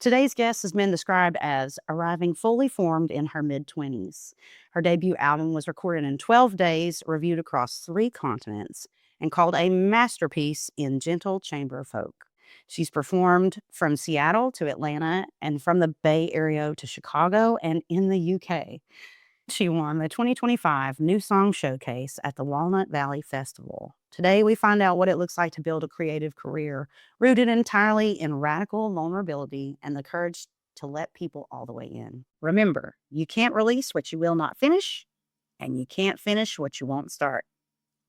Today's guest has been described as arriving fully formed in her mid-20s. Her debut album was recorded in 12 days, reviewed across 3 continents, and called a masterpiece in gentle chamber folk. She's performed from Seattle to Atlanta and from the Bay Area to Chicago and in the UK. She won the 2025 New Song Showcase at the Walnut Valley Festival. Today, we find out what it looks like to build a creative career rooted entirely in radical vulnerability and the courage to let people all the way in. Remember, you can't release what you will not finish, and you can't finish what you won't start.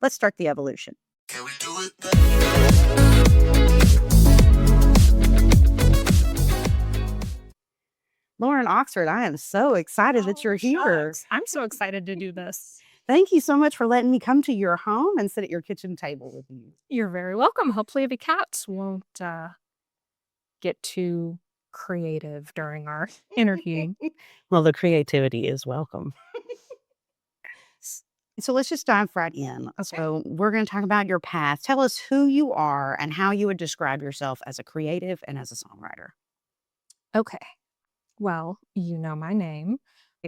Let's start the evolution. Can we do it? Lauren Oxford, I am so excited that you're here. Shucks. I'm so excited to do this. Thank you so much for letting me come to your home and sit at your kitchen table with you. You're very welcome. Hopefully the cats won't get too creative during our interview. Well, the creativity is welcome. So let's just dive right in. Okay. So we're going to talk about your path. Tell us who you are and how you would describe yourself as a creative and as a songwriter. Okay. Well, you know my name.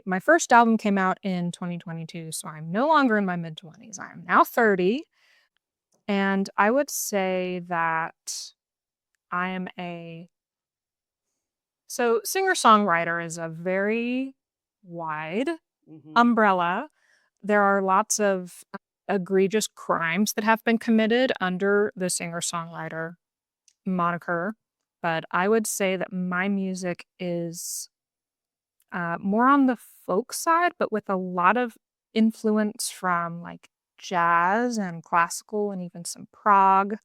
My first album came out in 2022, so I'm no longer in my mid-20s. I'm now 30. And I would say that I am so singer-songwriter is a very wide umbrella. There are lots of egregious crimes that have been committed under the singer-songwriter moniker. But I would say that my music is more on the folk side, but with a lot of influence from like jazz and classical and even some prog.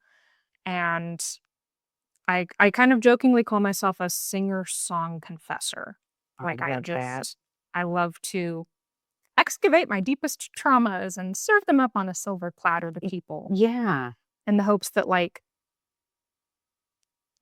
And I kind of jokingly call myself a singer-song confessor. Like I love to excavate my deepest traumas and serve them up on a silver platter to people. Yeah. In the hopes that like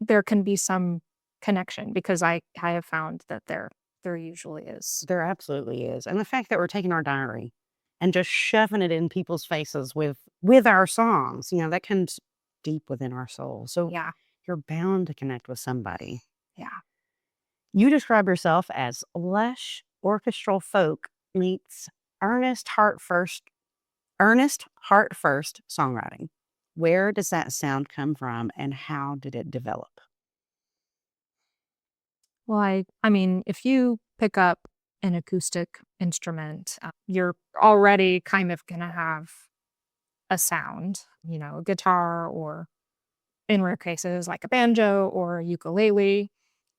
there can be some connection, because I have found that there usually is. There absolutely is. And the fact that we're taking our diary and just shoving it in people's faces with our songs, that comes deep within our soul. So Yeah. you're bound to connect with somebody. Yeah. You describe yourself as lush orchestral folk meets earnest heart first songwriting. Where does that sound come from and how did it develop? Well, I mean, if you pick up an acoustic instrument, you're already kind of going to have a sound, a guitar, or in rare cases like a banjo or a ukulele.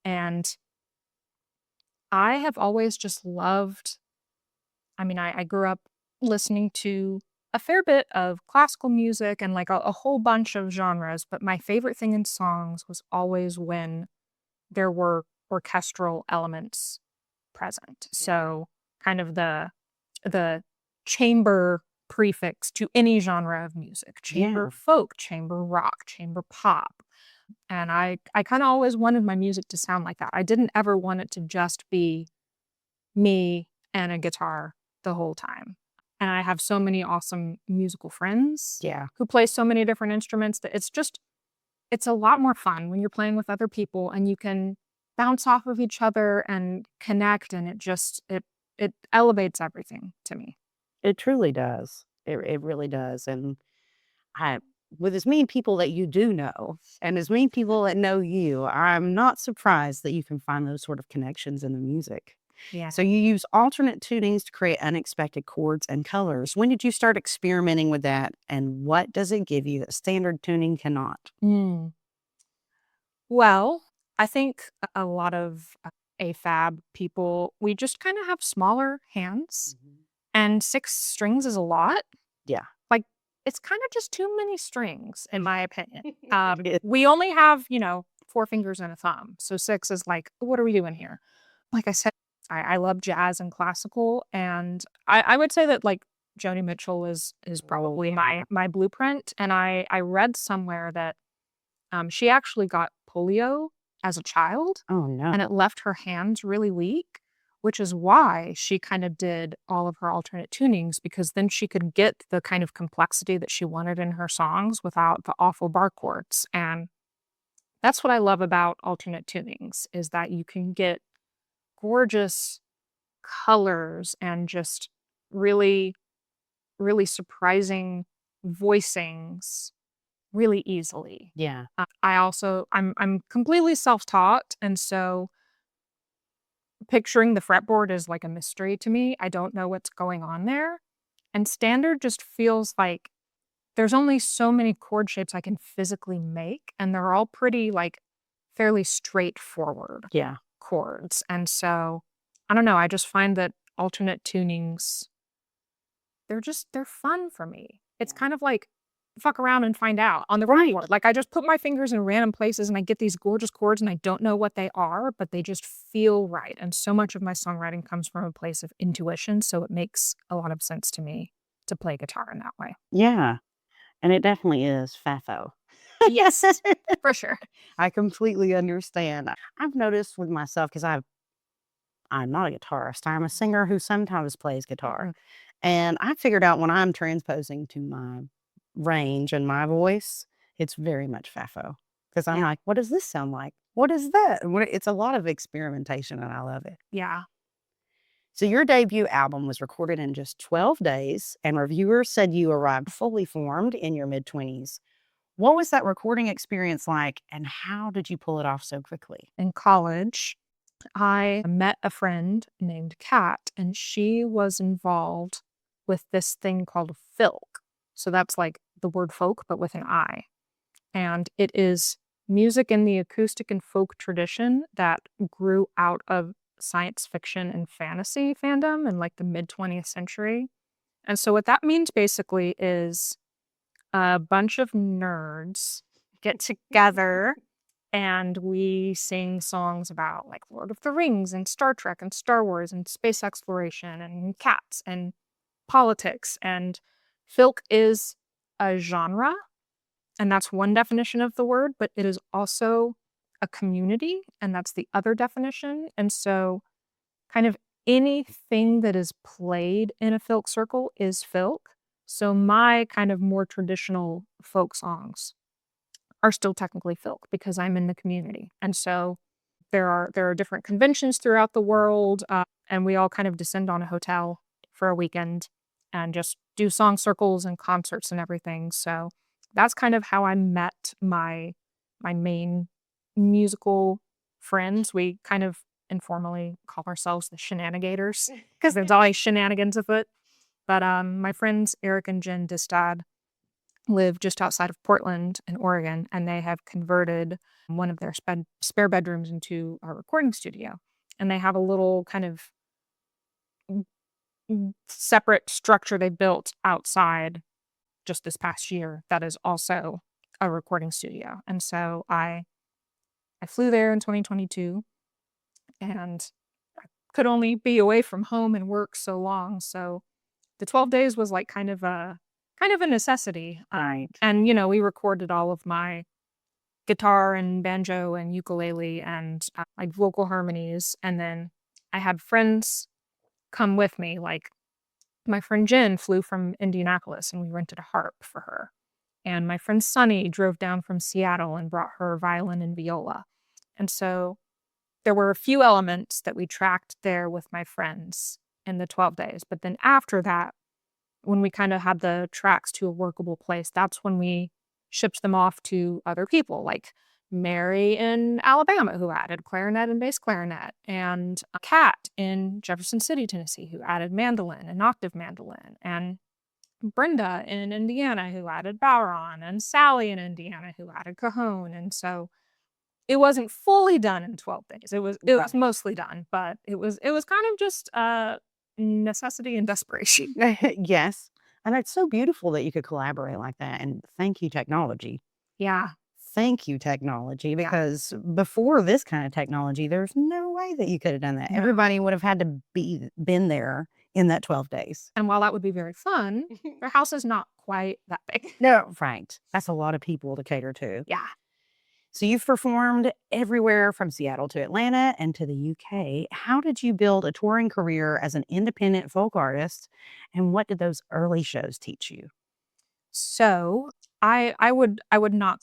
And I have always just loved, I grew up listening to a fair bit of classical music and like a whole bunch of genres, but my favorite thing in songs was always when there were orchestral elements present. So kind of the chamber prefix to any genre of music: chamber folk, chamber rock, chamber pop. And I kind of always wanted my music to sound like that. I didn't ever want it to just be me and a guitar the whole time. And I have so many awesome musical friends who play so many different instruments that it's a lot more fun when you're playing with other people and you can bounce off of each other and connect, and it elevates everything to me. It truly does. It really does. And with as many people that you do know and as many people that know you, I'm not surprised that you can find those sort of connections in the music. Yeah. So you use alternate tunings to create unexpected chords and colors. When did you start experimenting with that, and what does it give you that standard tuning cannot? Well, I think a lot of AFAB people, we just kind of have smaller hands, and 6 strings is a lot. Yeah. Like, it's kind of just too many strings, in my opinion. We only have, 4 fingers and a thumb. So 6 is like, what are we doing here? Like I said, I love jazz and classical, and I would say that like Joni Mitchell is probably my blueprint. And I read somewhere that she actually got polio as a child. Oh, no. And it left her hands really weak, which is why she kind of did all of her alternate tunings, because then she could get the kind of complexity that she wanted in her songs without the awful bar chords. And That's what I love about alternate tunings, is that you can get gorgeous colors and just really, really surprising voicings really easily. Yeah. I'm completely self-taught, and so picturing the fretboard is like a mystery to me. I don't know what's going on there. And standard just feels like there's only so many chord shapes I can physically make, and they're all pretty like fairly straightforward Yeah. chords. And so I don't know, I just find that alternate tunings, they're fun for me. It's Yeah. kind of like fuck around and find out on the Right. fretboard. Like I just put my fingers in random places and I get these gorgeous chords and I don't know what they are, but they just feel right. And so much of my songwriting comes from a place of intuition, so it makes a lot of sense to me to play guitar in that way. Yeah. And it definitely is FAFO. Yes, for sure. I completely understand. I've noticed with myself because I'm not a guitarist. I'm a singer who sometimes plays guitar. Mhm. And I figured out when I'm transposing to my range and my voice, it's very much FAFO. Because I'm Yeah. like, what does this sound like? What is that? It's a lot of experimentation and I love it. Yeah. So your debut album was recorded in just 12 days, and reviewers said you arrived fully formed in your mid-20s. What was that recording experience like, and how did you pull it off so quickly? In college, I met a friend named Kat, and she was involved with this thing called filk. So that's like the word folk, but with an I. And it is music in the acoustic and folk tradition that grew out of science fiction and fantasy fandom in like the mid 20th century. And so what that means basically is a bunch of nerds get together and we sing songs about like Lord of the Rings and Star Trek and Star Wars and space exploration and cats and politics. And filk is a genre, and that's one definition of the word, but it is also a community, and that's the other definition. And so, kind of anything that is played in a folk circle is folk. So, my kind of more traditional folk songs are still technically folk because I'm in the community. And so, there are different conventions throughout the world, and we all kind of descend on a hotel for a weekend and just do song circles and concerts and everything. So that's kind of how I met my main musical friends. We kind of informally call ourselves the shenanigators because there's always shenanigans afoot. But my friends Eric and Jen Distad live just outside of Portland in Oregon, and they have converted one of their spare bedrooms into a recording studio. And they have a little kind of separate structure they built outside just this past year that is also a recording studio. And so I flew there in 2022 and could only be away from home and work so long. So the 12 days was like kind of a necessity. Right. And we recorded all of my guitar and banjo and ukulele and like vocal harmonies. And then I had friends come with me. Like my friend Jen flew from Indianapolis and we rented a harp for her. And my friend Sunny drove down from Seattle and brought her violin and viola. And so there were a few elements that we tracked there with my friends in the 12 days. But then after that, when we kind of had the tracks to a workable place, that's when we shipped them off to other people, like Mary in Alabama, who added clarinet and bass clarinet, and a Kat in Jefferson City, Tennessee, who added mandolin and octave mandolin, and Brenda in Indiana, who added Bowron, and Sally in Indiana, who added cajon. And so it wasn't fully done in 12 days. It was Right. mostly done, but it was kind of just necessity and desperation. Yes. And it's so beautiful that you could collaborate like that. And thank you, technology. Yeah. Thank you, technology, Yeah. because before this kind of technology, there's no way that you could have done that. No. Everybody would have had to been there in that 12 days. And while that would be very fun, their house is not quite that big. No, right. That's a lot of people to cater to. Yeah. So you've performed everywhere from Seattle to Atlanta and to the UK. How did you build a touring career as an independent folk artist? And what did those early shows teach you? So I would not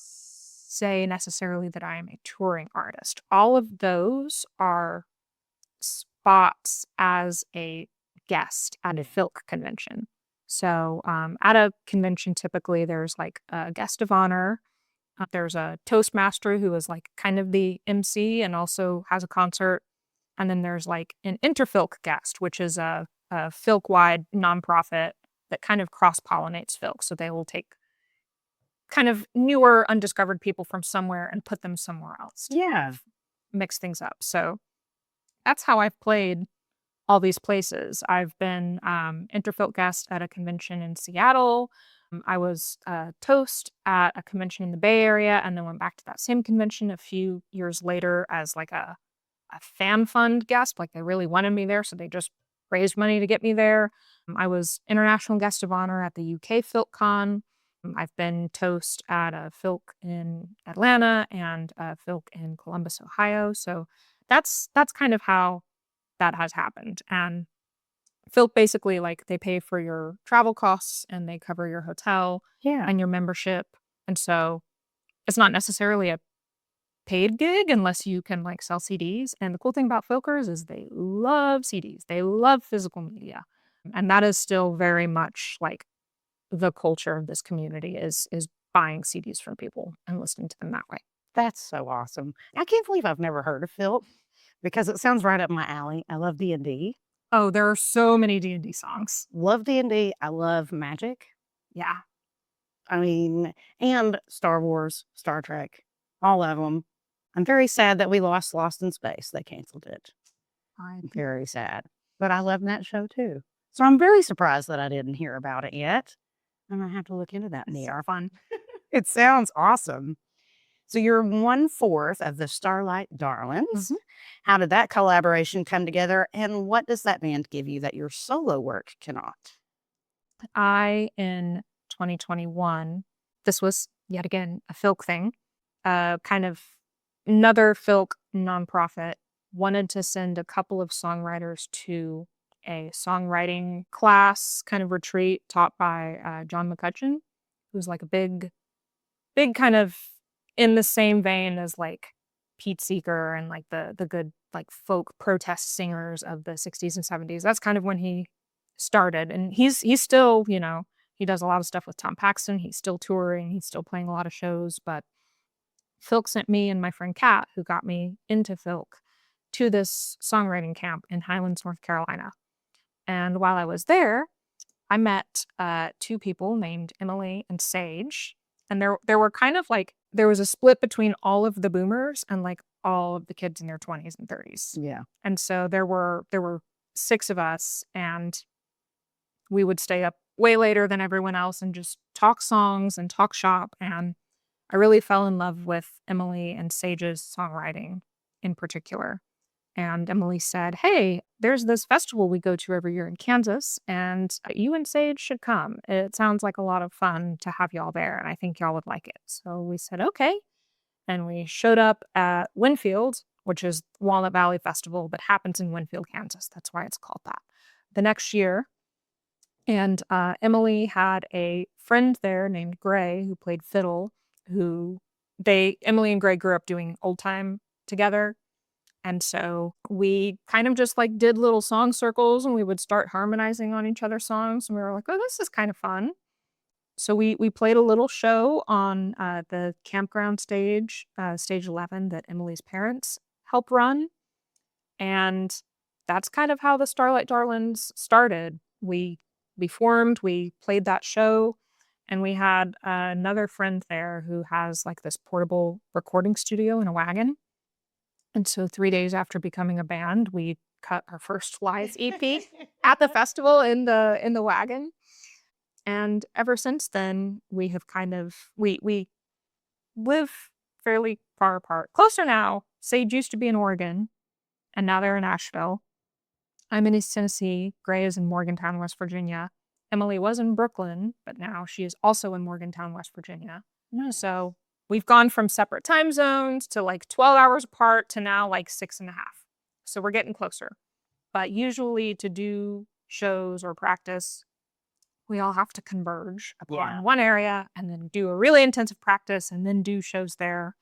say necessarily that I am a touring artist. All of those are spots as a guest at a Filk convention. So at a convention, typically there's like a guest of honor. There's a Toastmaster who is like kind of the MC and also has a concert. And then there's like an interfilk guest, which is a Filk-wide nonprofit that kind of cross-pollinates Filk. So they will take kind of newer, undiscovered people from somewhere and put them somewhere else. Yeah. Mix things up. So that's how I've played all these places. I've been interfilk guest at a convention in Seattle. I was toast at a convention in the Bay Area and then went back to that same convention a few years later as like a fan fund guest. Like they really wanted me there, so they just raised money to get me there. I was international guest of honor at the UK FilkCon. I've been toast at a Filk in Atlanta and a Filk in Columbus, Ohio. So that's kind of how that has happened. And Filk basically, like, they pay for your travel costs and they cover your hotel Yeah. and your membership. And so it's not necessarily a paid gig unless you can like sell CDs. And the cool thing about Filkers is they love CDs. They love physical media. And that is still very much like the culture of this community is buying CDs from people and listening to them that way. That's so awesome. I can't believe I've never heard of Phil because it sounds right up my alley. I love D&D. Oh, there are so many D&D songs. Love D&D. I love magic. Yeah. I mean, and Star Wars, Star Trek, all of them. I'm very sad that we lost Lost in Space. They canceled it. I'm very sad. But I love that show too. So I'm very surprised that I didn't hear about it yet. I'm going to have to look into that. They are fun. It sounds awesome. So you're 1/4 of the Starlight Darlins. How did that collaboration come together? And what does that band give you that your solo work cannot? In 2021, this was yet again a Filk thing, kind of another Filk nonprofit wanted to send a couple of songwriters to a songwriting class kind of retreat taught by John McCutcheon, who's like a big kind of in the same vein as like Pete Seeger and like the good like folk protest singers of the 60s and 70s. That's kind of when he started. And he's still, he does a lot of stuff with Tom Paxton. He's still touring. He's still playing a lot of shows. But Filk sent me and my friend Kat, who got me into Filk, to this songwriting camp in Highlands, North Carolina. And while I was there, I met two people named Emily and Sage. And there were kind of like, there was a split between all of the boomers and like all of the kids in their 20s and 30s. Yeah. And so there were 6 of us, and we would stay up way later than everyone else and just talk songs and talk shop. And I really fell in love with Emily and Sage's songwriting in particular. And Emily said, "Hey, there's this festival we go to every year in Kansas, and you and Sage should come. It sounds like a lot of fun to have y'all there, and I think y'all would like it." So we said, okay. And we showed up at Winfield, which is Walnut Valley Festival that happens in Winfield, Kansas. That's why it's called that. The next year, and Emily had a friend there named Gray who played fiddle, Emily and Gray grew up doing old time together. And so we kind of just like did little song circles and we would start harmonizing on each other's songs. And we were like, oh, this is kind of fun. So we played a little show on the campground stage, stage 11, that Emily's parents help run. And that's kind of how the Starlight Darlins started. We formed, we played that show, and we had another friend there who has like this portable recording studio in a wagon. And so 3 days after becoming a band, we cut our first live EP at the festival in the wagon. And ever since then, we have kind of we live fairly far apart. Closer now. Sage used to be in Oregon, and now they're in Asheville. I'm in East Tennessee. Gray is in Morgantown, West Virginia. Emily was in Brooklyn, but now she is also in Morgantown, West Virginia. So we've gone from separate time zones to like 12 hours apart to now like 6.5. So we're getting closer. But usually to do shows or practice, we all have to converge upon one area and then do a really intensive practice and then do shows there.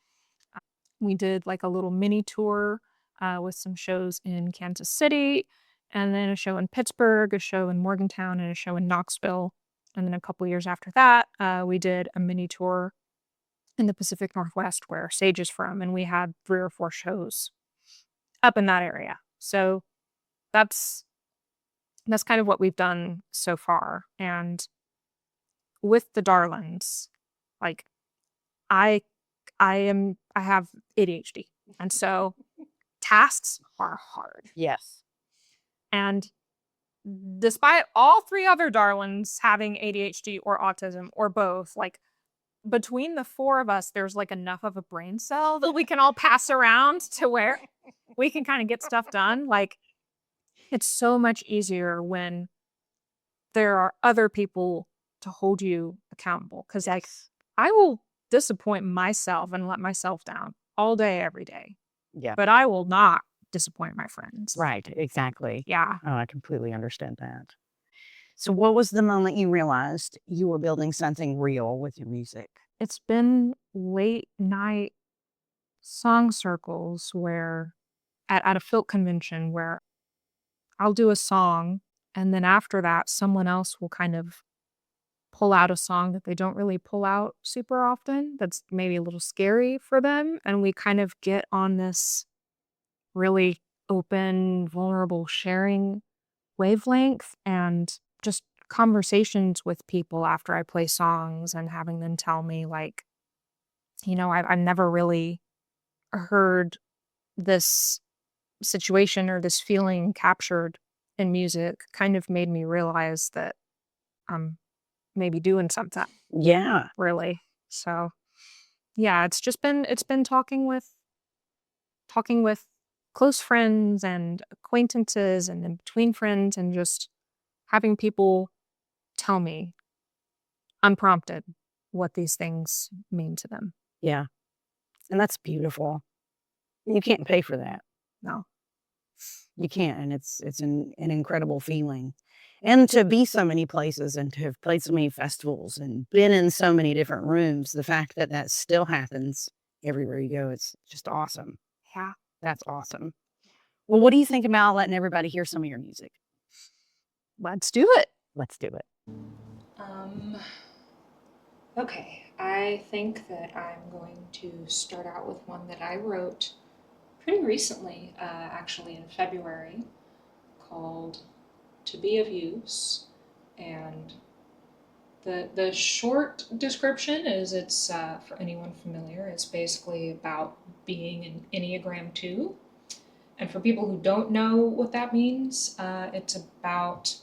We did like a little mini tour with some shows in Kansas City, and then a show in Pittsburgh, a show in Morgantown, and a show in Knoxville. And then a couple years after that, we did a mini tour in the Pacific Northwest where Sage is from, and we had 3 or 4 shows up in that area. So that's kind of what we've done so far. And with the Darlins, like I have ADHD. And so tasks are hard. Yes. And despite all 3 other Darlins having ADHD or autism or both, like between the 4 of us, there's like enough of a brain cell that we can all pass around to where we can kind of get stuff done. Like it's so much easier when there are other people to hold you accountable. Cause like I will disappoint myself and let myself down all day, every day. Yeah. But I will not disappoint my friends. Right. Exactly. Yeah. Oh, I completely understand that. So what was the moment you realized you were building something real with your music? It's been late night song circles where at a Filk convention where I'll do a song and then after that someone else will kind of pull out a song that they don't really pull out super often that's maybe a little scary for them, and we kind of get on this really open, vulnerable sharing wavelength and just conversations with people after I play songs and having them tell me like, I've never really heard this situation or this feeling captured in music kind of made me realize that I'm maybe doing something. Yeah. Really. So yeah, it's been talking with close friends and acquaintances and in between friends and just having people tell me unprompted what these things mean to them. Yeah. And that's beautiful. You can't pay for that. No. You can't. And it's an incredible feeling. And to be so many places and to have played so many festivals and been in so many different rooms, the fact that that still happens everywhere you go, it's just awesome. Yeah. That's awesome. Well, what do you think about letting everybody hear some of your music? Let's do it. Let's do it. Okay, I think that I'm going to start out with one that I wrote pretty recently, actually in February, called To Be of Use. And the short description is it's, for anyone familiar, it's basically about being an Enneagram 2. And for people who don't know what that means, it's about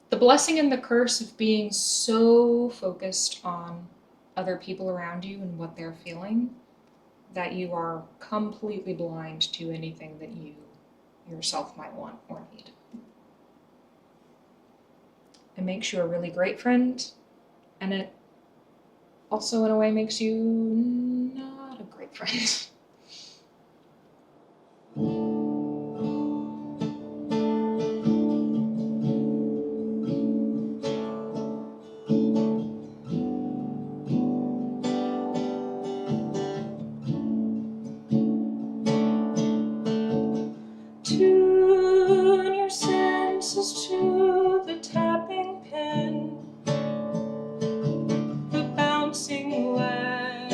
the blessing and the curse of being so focused on other people around you and what they're feeling that you are completely blind to anything that you yourself might want or need. It makes you a really great friend, and it also in a way makes you not a great friend. Tune your senses to the tapping pen, the bouncing web,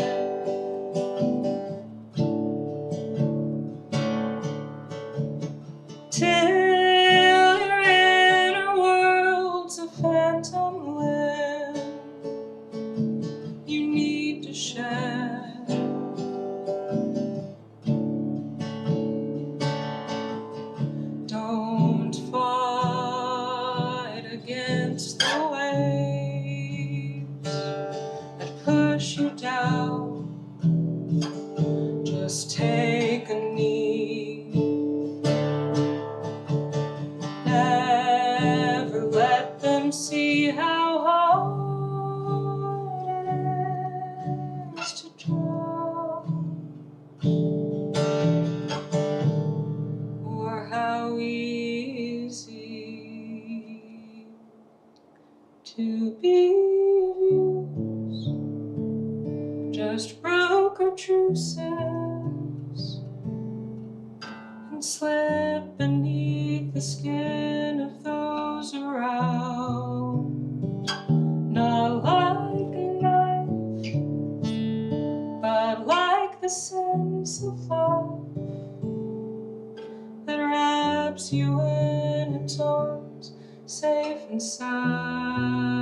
truces and slip beneath the skin of those around. Not like a knife, but like the sense of love that wraps you in its arms, safe and sound.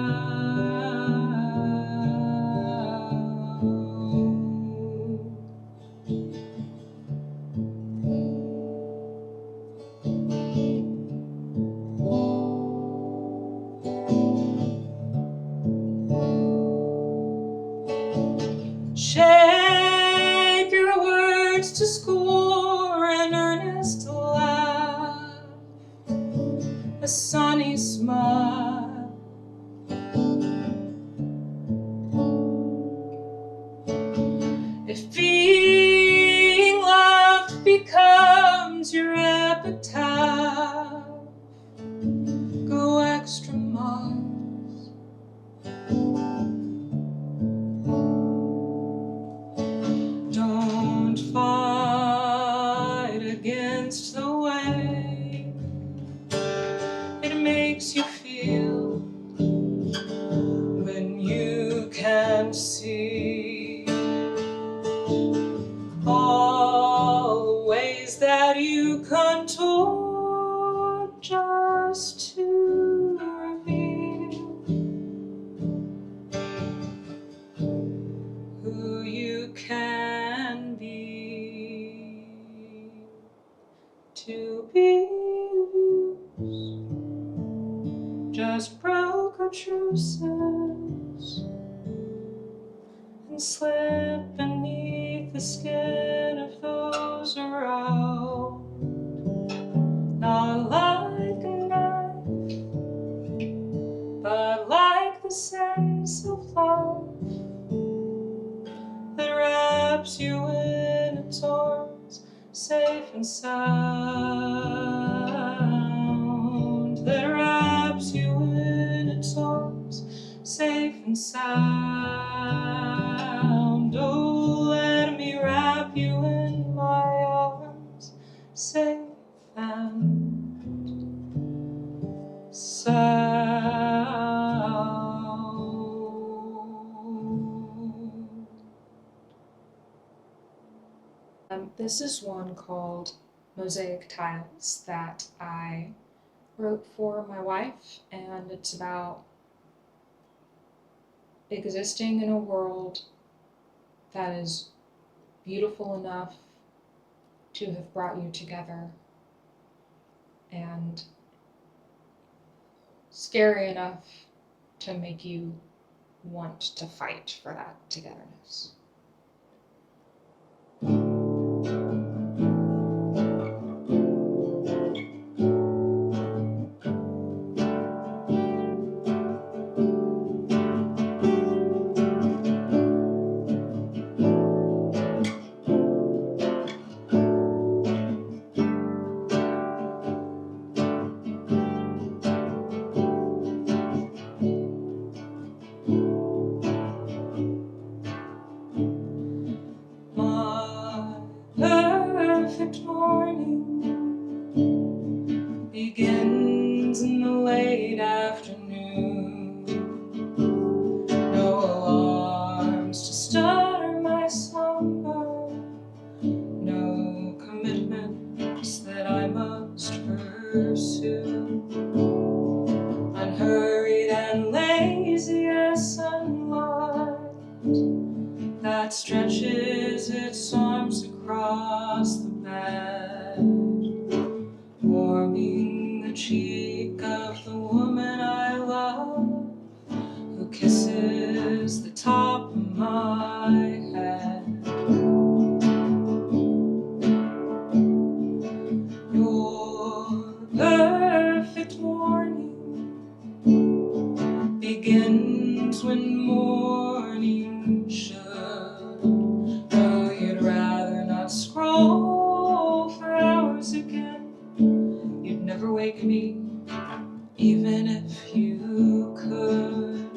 Shape your words to score an earnest laugh, a sunny smile. If being loved becomes your epitaph, go extra miles. Don't fight against the way it makes you feel when you can see all the ways that you contort just to reveal who you can be. To be abused just broke our truces and slip beneath the skin of those around. Not like a knife, but like the sense of love that wraps you in its arms, safe and sound. That wraps you in its arms, safe and sound. Oh, let me wrap you in my arms, safe and sound. This is one called Mosaic Tiles that I wrote for my wife, and it's about existing in a world that is beautiful enough to have brought you together and scary enough to make you want to fight for that togetherness. Perfect morning begins in the late afternoon. No alarms to stutter my slumber, no commitments that I must pursue. Unhurried and lazy as sunlight that stretches its arms across the bed, warming the cheek of the woman I love, who kisses the top of my head. Your perfect morning begins when morning should. Though you'd rather not scroll for hours again, you'd never wake me, even if you could.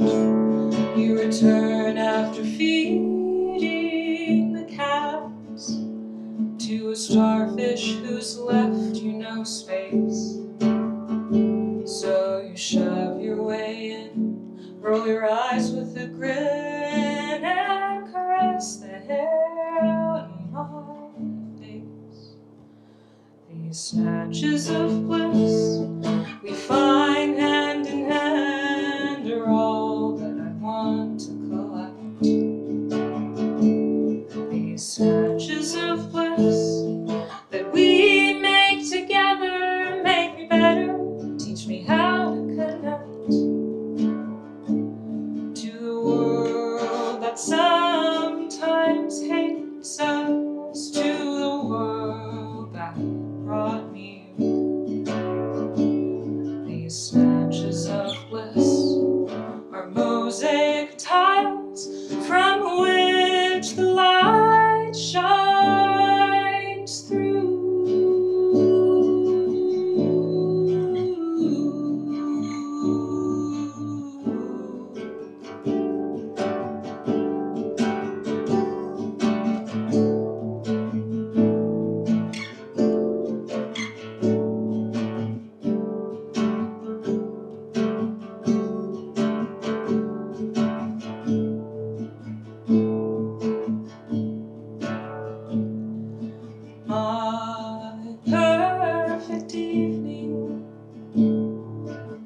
You return after feeding the cat left you no space. So you shove your way in, roll your eyes with a grin, and caress the hair out of my face. These snatches of bliss we find hand in hand are all that I want to collect. These snatches of bliss that we make together make me better, teach me how to connect to the world that sometimes hates us, to the world that brought me you. These snatches of bliss are mosaic tiles from which the light shines through. My perfect evening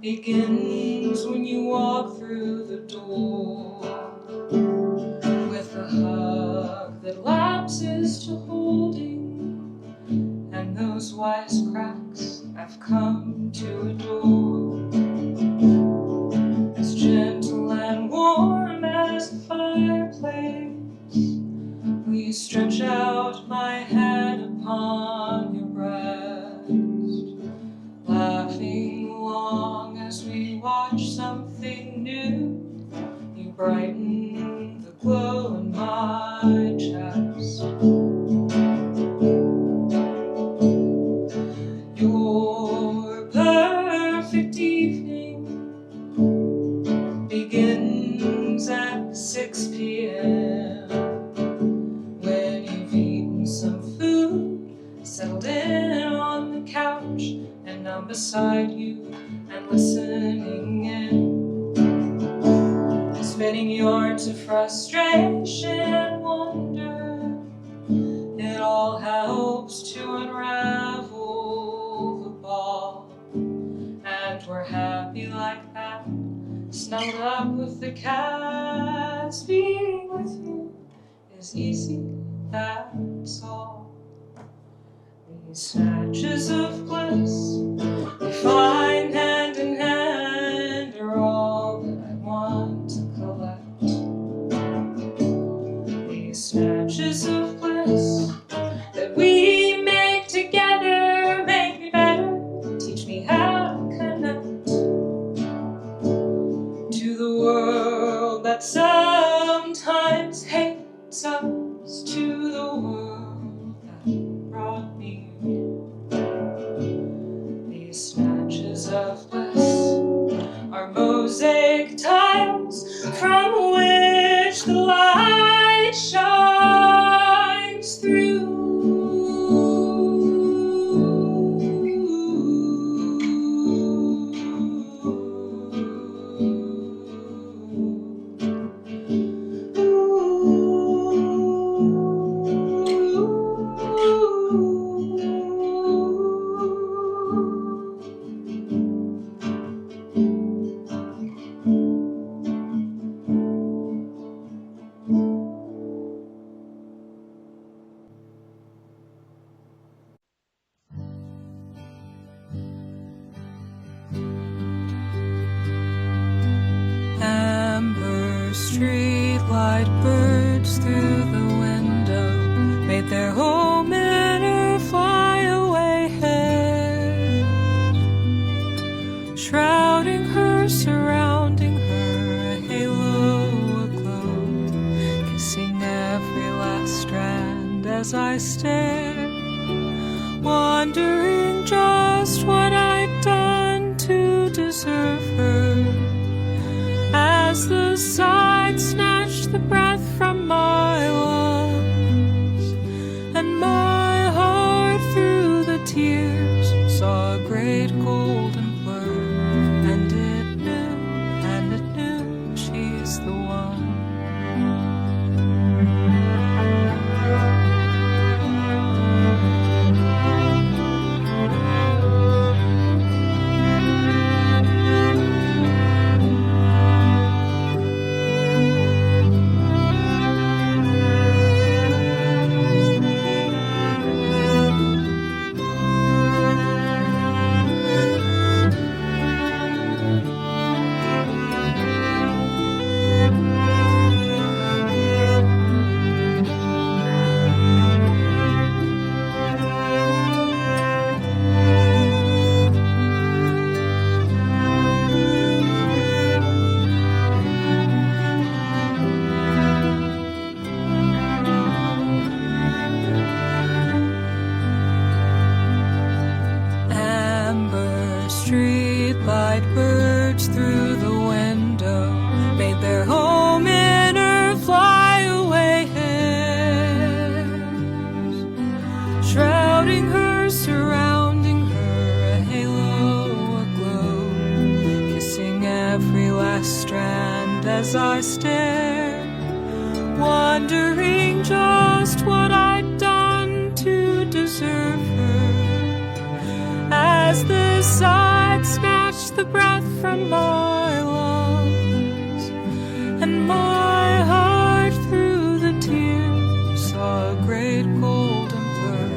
begins when you walk through the door, with a hug that lapses to holding, and those wisecracks I've come to adore. As gentle and warm as a fireplace, we stretch out my head upon your breast, laughing along as we watch something new. You brighten the glow in my chest. Your perfect evening begins at 6 p.m. when you've eaten some food, settled in on the couch, and I'm beside you and listening in, spinning yarns of frustration and wonder. It all helps to unravel the ball, and we're happy like that, snuggled up with the cats. Being with you is easy, that's all. These snatches of bliss we find hand in hand are all that I want to collect. These snatches of bliss that we make together make me better, teach me how to connect to the world that sometimes hates us, to the world that brought me you. These snatches of bliss are mosaic tiles from which the light shines through. Amber streetlight birds through the window made their home in her flyaway hair, shrouding her, surrounding her, a halo aglow, kissing every last strand as I stare, wondering just what I'd done to deserve her. As the side snatched the breath from my lungs, and great golden blur, and it knew she's the one. Streetlight birds through the window made their home in her flyaway hairs, shrouding her, surrounding her, a halo aglow, kissing every last strand as I stare, wondering just what I'd done to deserve her. As the side snatched the breath from my lungs, and my heart through the tears saw a great golden blur,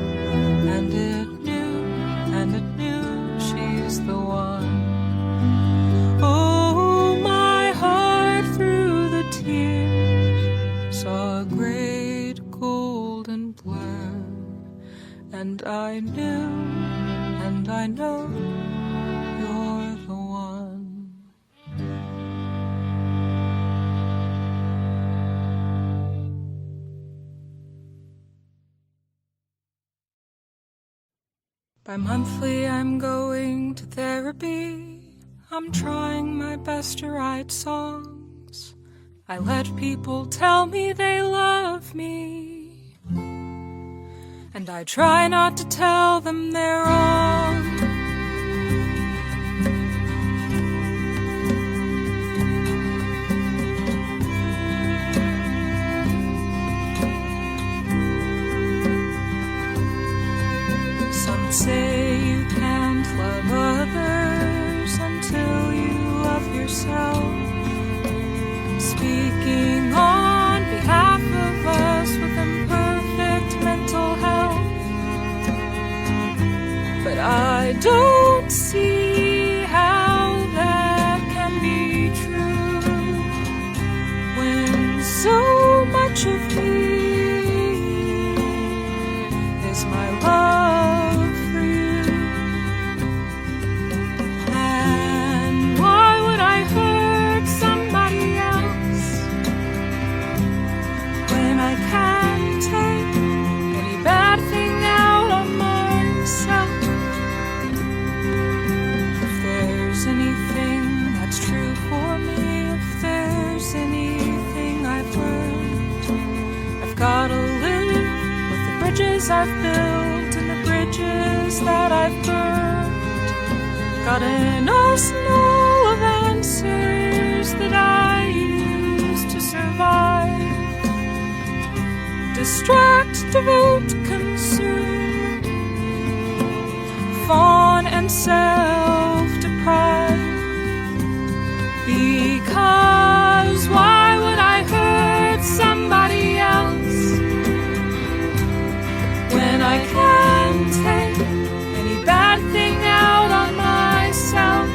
and it knew she's the one. Oh, my heart through the tears saw a great golden blur, and I know you're the one. Bi-monthly I'm going to therapy. I'm trying my best to write songs. I let people tell me they love me, and I try not to tell them they're wrong. Some say you can't love others until you love yourself. I'm speaking on behalf of us with imperfect mental health, but I don't see how that can be true when so much of me is my love for you. And why would I hurt somebody else when I can't take any bad thing out on myself? If there's anything that's true for me, if there's anything I've learned, I've gotta live with the bridges I've built and the bridges that I've burned. Got an arsenal of answers that I use to survive. Distract, devote, consume, fawn and self-deprive. Because why would I hurt somebody else when I can't take any bad thing out on myself?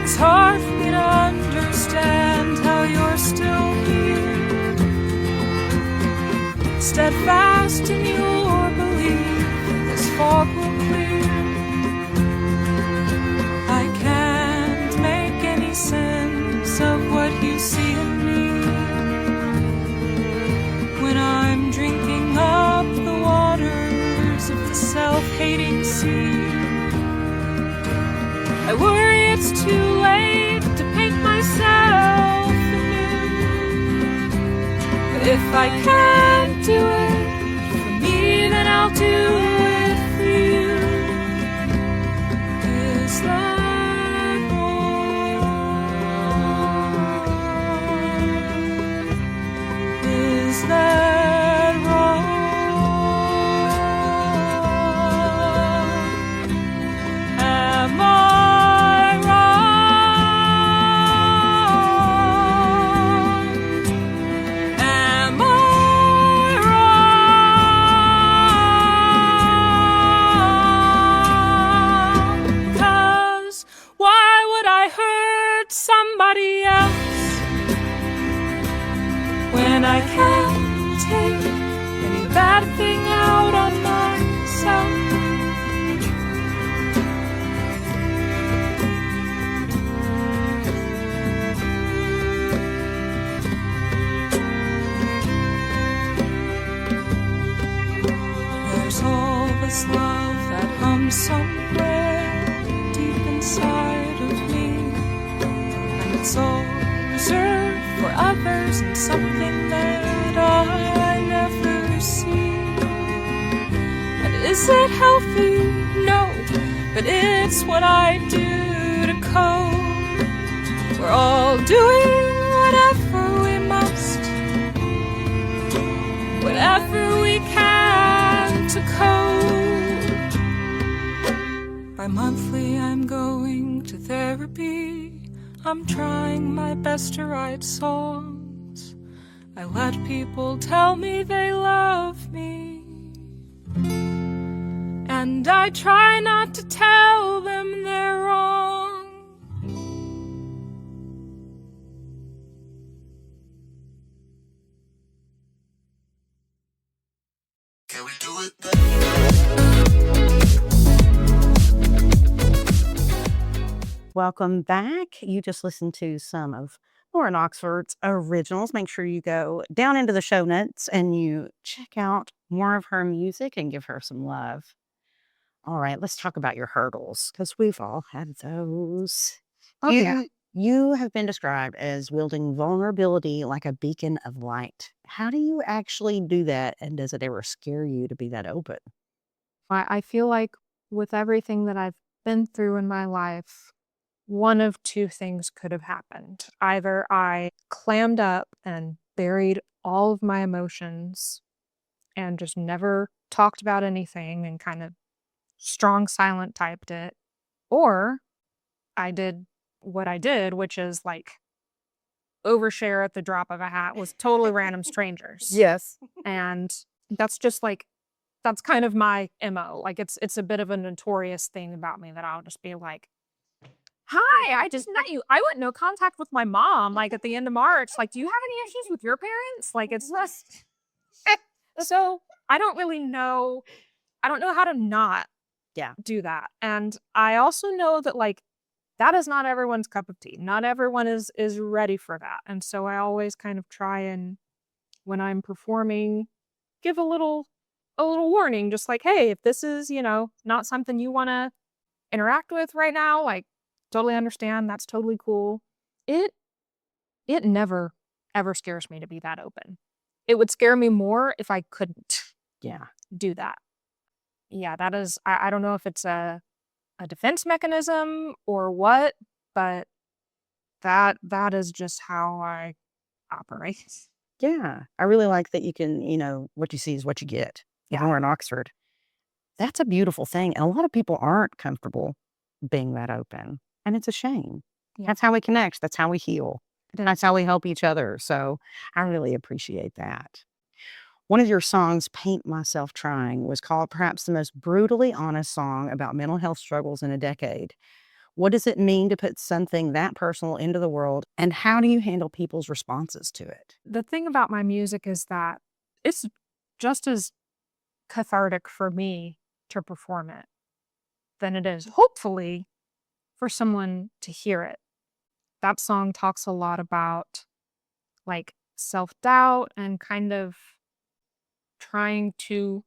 It's hard for me to understand how you're still here, steadfast in your belief this fog will clear. I can't make any sense of what you see in me when I'm drinking up the waters of the self-hating sea. I worry it's too late to paint myself anew, but if I can't do it for me, then I'll do it this love that hums somewhere deep inside of me, and it's all reserved for others and something that I never see. And is it healthy? No, but it's what I do to cope. We're all doing whatever we must, whatever we can to cope. Bi-monthly I'm going to therapy. I'm trying my best to write songs. I let people tell me they love me, and I try not to tell them they're wrong. Can we do it? Welcome back. You just listened to some of Lauren Oxford's originals. Make sure you go down into the show notes and you check out more of her music and give her some love. All right, let's talk about your hurdles because we've all had those. Oh, yeah. You have been described as wielding vulnerability like a beacon of light. How do you actually do that? And does it ever scare you to be that open? I feel like with everything that I've been through in my life, one of two things could have happened. Either I clammed up and buried all of my emotions and just never talked about anything and kind of strong silent typed it, or I did what I did, which is like overshare at the drop of a hat with totally random strangers. Yes. And that's just like, that's kind of my MO. Like it's a bit of a notorious thing about me that I'll just be like, hi, I just met you. I went no contact with my mom like at the end of March. Like, do you have any issues with your parents? Like it's just so I don't really know. I don't know how to not do that. And I also know that like that is not everyone's cup of tea. Not everyone is ready for that. And so I always kind of try and when I'm performing, give a little warning, just like, hey, if this is, not something you want to interact with right now, like totally understand. That's totally cool. It never ever scares me to be that open. It would scare me more if I couldn't do that. Yeah, that is, I don't know if it's a defense mechanism or what, but that is just how I operate. Yeah. I really like that you can, what you see is what you get. Yeah. Lauren Oxford. That's a beautiful thing. And a lot of people aren't comfortable being that open. And it's a shame. Yeah. That's how we connect. That's how we heal. That's how we help each other. So I really appreciate that. One of your songs, Paint Myself Trying, was called perhaps the most brutally honest song about mental health struggles in a decade. What does it mean to put something that personal into the world, and how do you handle people's responses to it? The thing about my music is that it's just as cathartic for me to perform it than it is, hopefully, for someone to hear it. That song talks a lot about like self-doubt and kind of trying to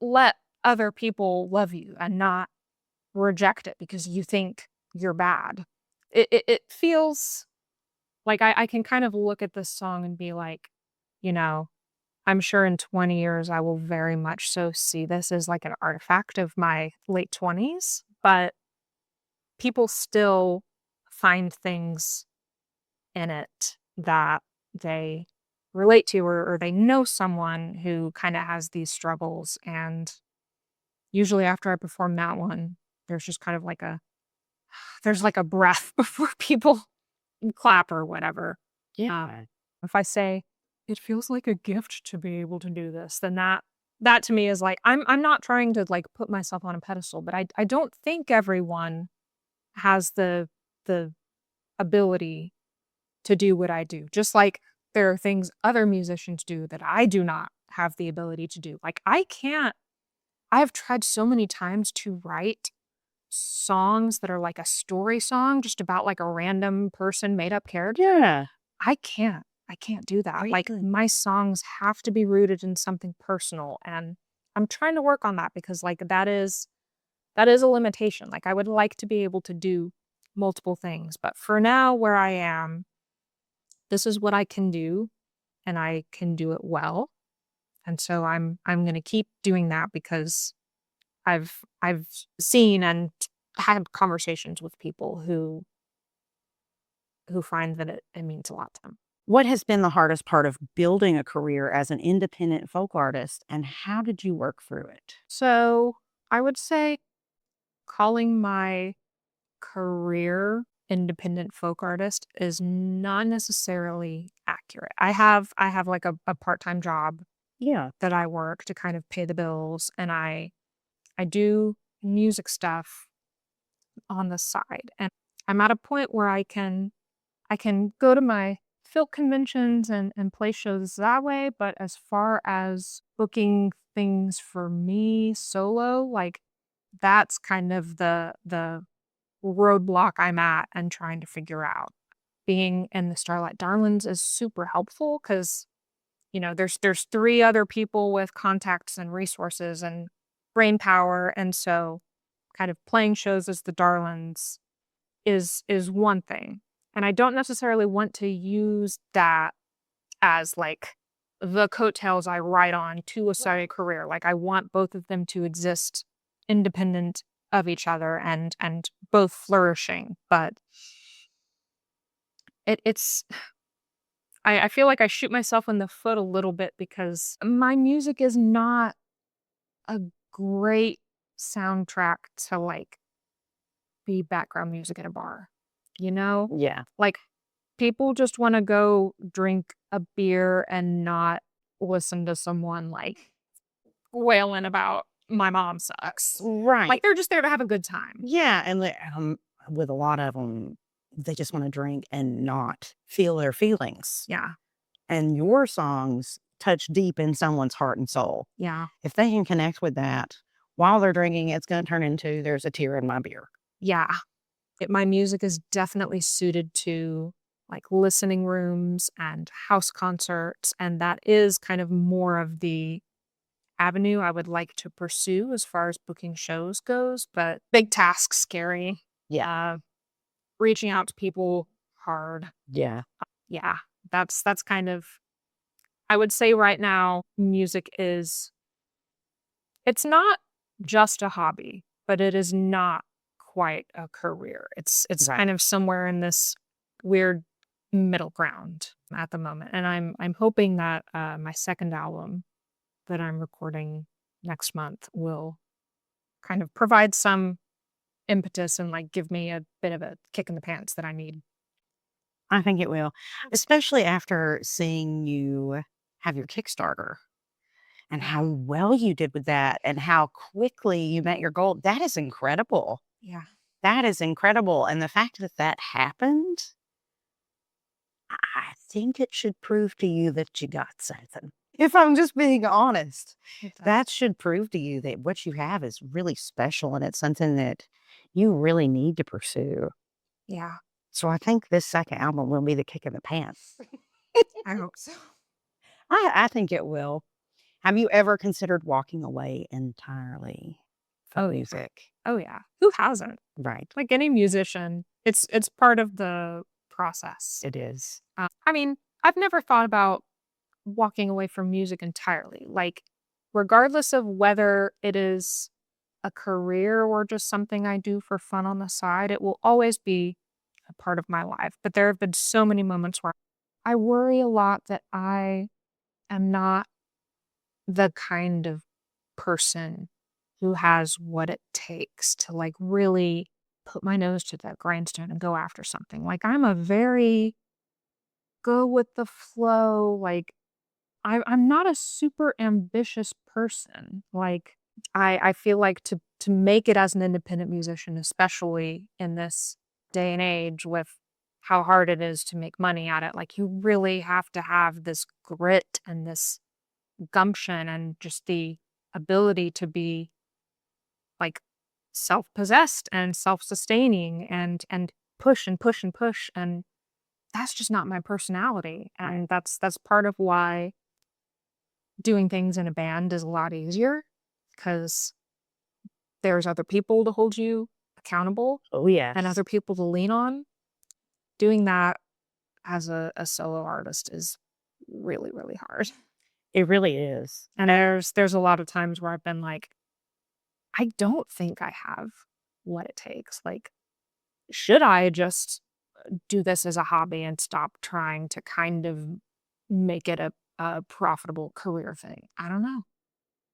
let other people love you and not reject it because you think you're bad. It feels like I can kind of look at this song and be like, I'm sure in 20 years I will very much so see this as like an artifact of my late 20s, but people still find things in it that they relate to or they know someone who kind of has these struggles. And usually after I perform that one, there's just kind of like a breath before people clap or whatever. Yeah. If I say it feels like a gift to be able to do this, then that to me is like, I'm not trying to like put myself on a pedestal, but I don't think everyone has the ability to do what I do. Just like there are things other musicians do that I do not have the ability to do. Like I've tried so many times to write songs that are like a story song just about like a random person made up character. Yeah. I can't do that. Very Like good. my songs have to be rooted in something personal, and I'm trying to work on that because like that is a limitation. Like I would like to be able to do multiple things, but for now where I am, this is what I can do and I can do it well. And so I'm going to keep doing that because I've seen and had conversations with people who find that it means a lot to them. What has been the hardest part of building a career as an independent folk artist, and how did you work through it? So I would say calling my career independent folk artist is not necessarily accurate. I have like a part-time job Yeah. that I work to kind of pay the bills, and I do music stuff on the side. And I'm at a point where I can go to my folk conventions and play shows that way, but as far as booking things for me solo, like that's kind of the roadblock I'm at and trying to figure out. Being in the Starlight Darlins is super helpful because, there's three other people with contacts and resources and brain power. And so kind of playing shows as the Darlins is one thing. And I don't necessarily want to use that as like the coattails I ride on to a side career. Like I want both of them to exist independent of each other and both flourishing. But it's I feel like I shoot myself in the foot a little bit because my music is not a great soundtrack to like be background music at a bar. You know? Yeah. Like people just want to go drink a beer and not listen to someone like wailing about my mom sucks. Right. Like they're just there to have a good time. Yeah, and with a lot of them, they just want to drink and not feel their feelings. Yeah. And your songs touch deep in someone's heart and soul. Yeah. If they can connect with that while they're drinking, it's going to turn into there's a tear in my beer. Yeah. My music is definitely suited to like listening rooms and house concerts. And that is kind of more of the avenue I would like to pursue as far as booking shows goes. But big task, scary. Yeah. Reaching out to people hard. Yeah. Yeah. That's kind of, I would say right now, music it's not just a hobby, but it is not quite a career. It's Right. kind of somewhere in this weird middle ground at the moment. And I'm hoping that my second album that I'm recording next month will kind of provide some impetus and like give me a bit of a kick in the pants that I need. I think it will, especially after seeing you have your Kickstarter and how well you did with that and how quickly you met your goal. That is incredible. Yeah. That is incredible. And the fact that that happened, I think it should prove to you that you got something. If I'm just being honest, that should prove to you that what you have is really special and it's something that you really need to pursue. Yeah. So I think this second album will be the kick in the pants. I hope so. I think it will. Have you ever considered walking away entirely from music? Oh yeah. Who hasn't? Right. Like any musician, it's part of the process. It is. I mean, I've never thought about walking away from music entirely. Like, regardless of whether it is a career or just something I do for fun on the side, it will always be a part of my life. But there have been so many moments where I worry a lot that I am not the kind of person who has what it takes to like really put my nose to that grindstone and go after something. Like I'm a very go with the flow, like I'm not a super ambitious person. Like I feel like to make it as an independent musician, especially in this day and age with how hard it is to make money at it, like you really have to have this grit and this gumption and just the ability to be like self-possessed and self-sustaining and push and push and push. And that's just not my personality. And that's part of why doing things in a band is a lot easier because there's other people to hold you accountable Oh, yes. and other people to lean on. Doing that as a solo artist is really, really hard. It really is. And there's a lot of times where I've been like, I don't think I have what it takes. Like, should I just do this as a hobby and stop trying to kind of make it a profitable career thing? I don't know.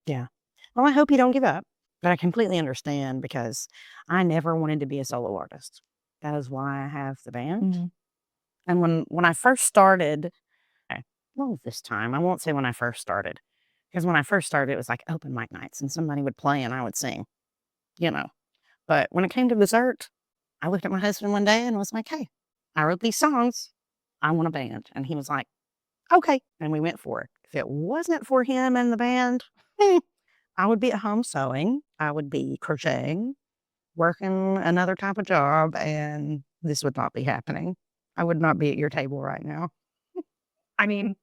Yeah. Well, I hope you don't give up, but I completely understand because I never wanted to be a solo artist. That is why I have the band. Mhm. And when I first started, well, this time, I won't say when I first started, because when I first started, it was like open mic nights and somebody would play and I would sing, you know. But when it came to dessert, I looked at my husband one day and was like, hey, I wrote these songs. I want a band. And he was like, okay. And we went for it. If it wasn't for him and the band, I would be at home sewing. I would be crocheting, working another type of job, and this would not be happening. I would not be at your table right now. I mean,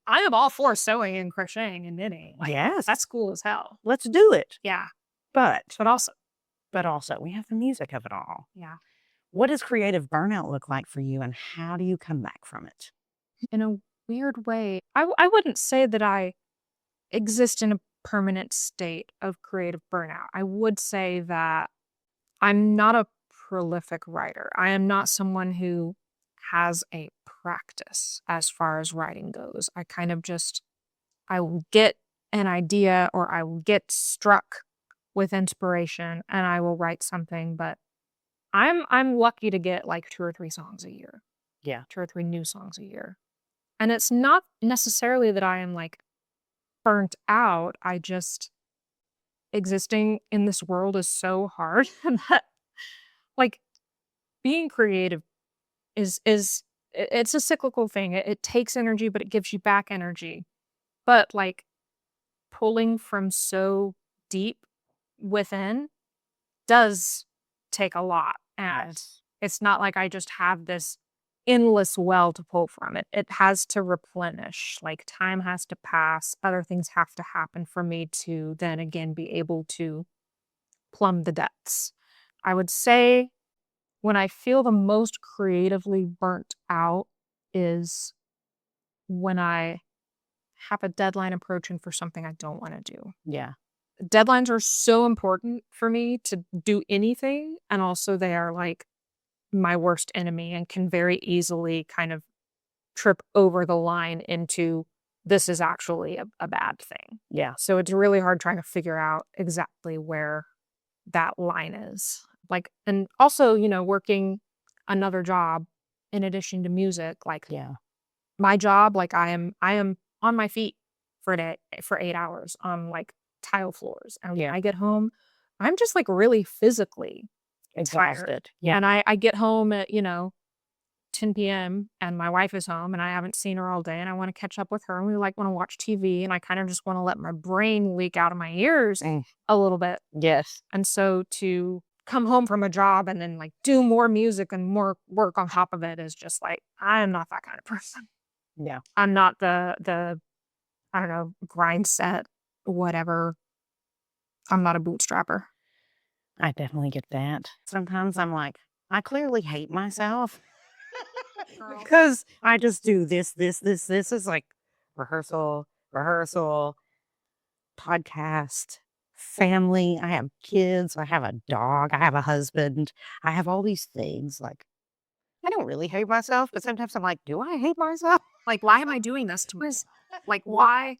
I am all for sewing and crocheting and knitting. Like, Yes. that's cool as hell. Let's do it. Yeah. But But also, we have the music of it all. yeah. What does creative burnout look like for you and how do you come back from it? In a weird way, I wouldn't say that I exist in a permanent state of creative burnout. I would say that I'm not a prolific writer. I am not someone who has a practice as far as writing goes. I kind of just, I will get an idea or I will get struck with inspiration and I will write something, but I'm lucky to get like 2 or 3 songs a year. Yeah. 2 or 3 new songs a year. And it's not necessarily that I am like burnt out. I just existing in this world is so hard that like being creative it's a cyclical thing. It takes energy, but it gives you back energy. But like pulling from so deep within does take a lot. And Yes. it's not like I just have this endless well to pull from. It has to replenish. Like time has to pass. Other things have to happen for me to then again be able to plumb the depths. I would say when I feel the most creatively burnt out is when I have a deadline approaching for something I don't want to do. Yeah. Deadlines are so important for me to do anything. And also, they are like my worst enemy and can very easily kind of trip over the line into this is actually a bad thing. Yeah. So it's really hard trying to figure out exactly where that line is. Like, and also, working another job in addition to music, like Yeah. my job, like I am on my feet for a day for 8 hours on like tile floors. And when Yeah. I get home, I'm just like really physically tired. Exhausted. Yeah. And I get home at, 10 p.m. and my wife is home and I haven't seen her all day and I want to catch up with her and we like want to watch TV and I kind of just want to let my brain leak out of my ears a little bit. Yes. And so to come home from a job and then like do more music and more work on top of it is just like, I am not that kind of person. Yeah. I'm not the I don't know, grind set, whatever. I'm not a bootstrapper. I definitely get that. Sometimes I'm like, I clearly hate myself because I just do this. This is like rehearsal, podcast, family. I have kids. I have a dog. I have a husband. I have all these things. Like, I don't really hate myself, but sometimes I'm like, do I hate myself? Like, why am I doing this to myself? Like, why?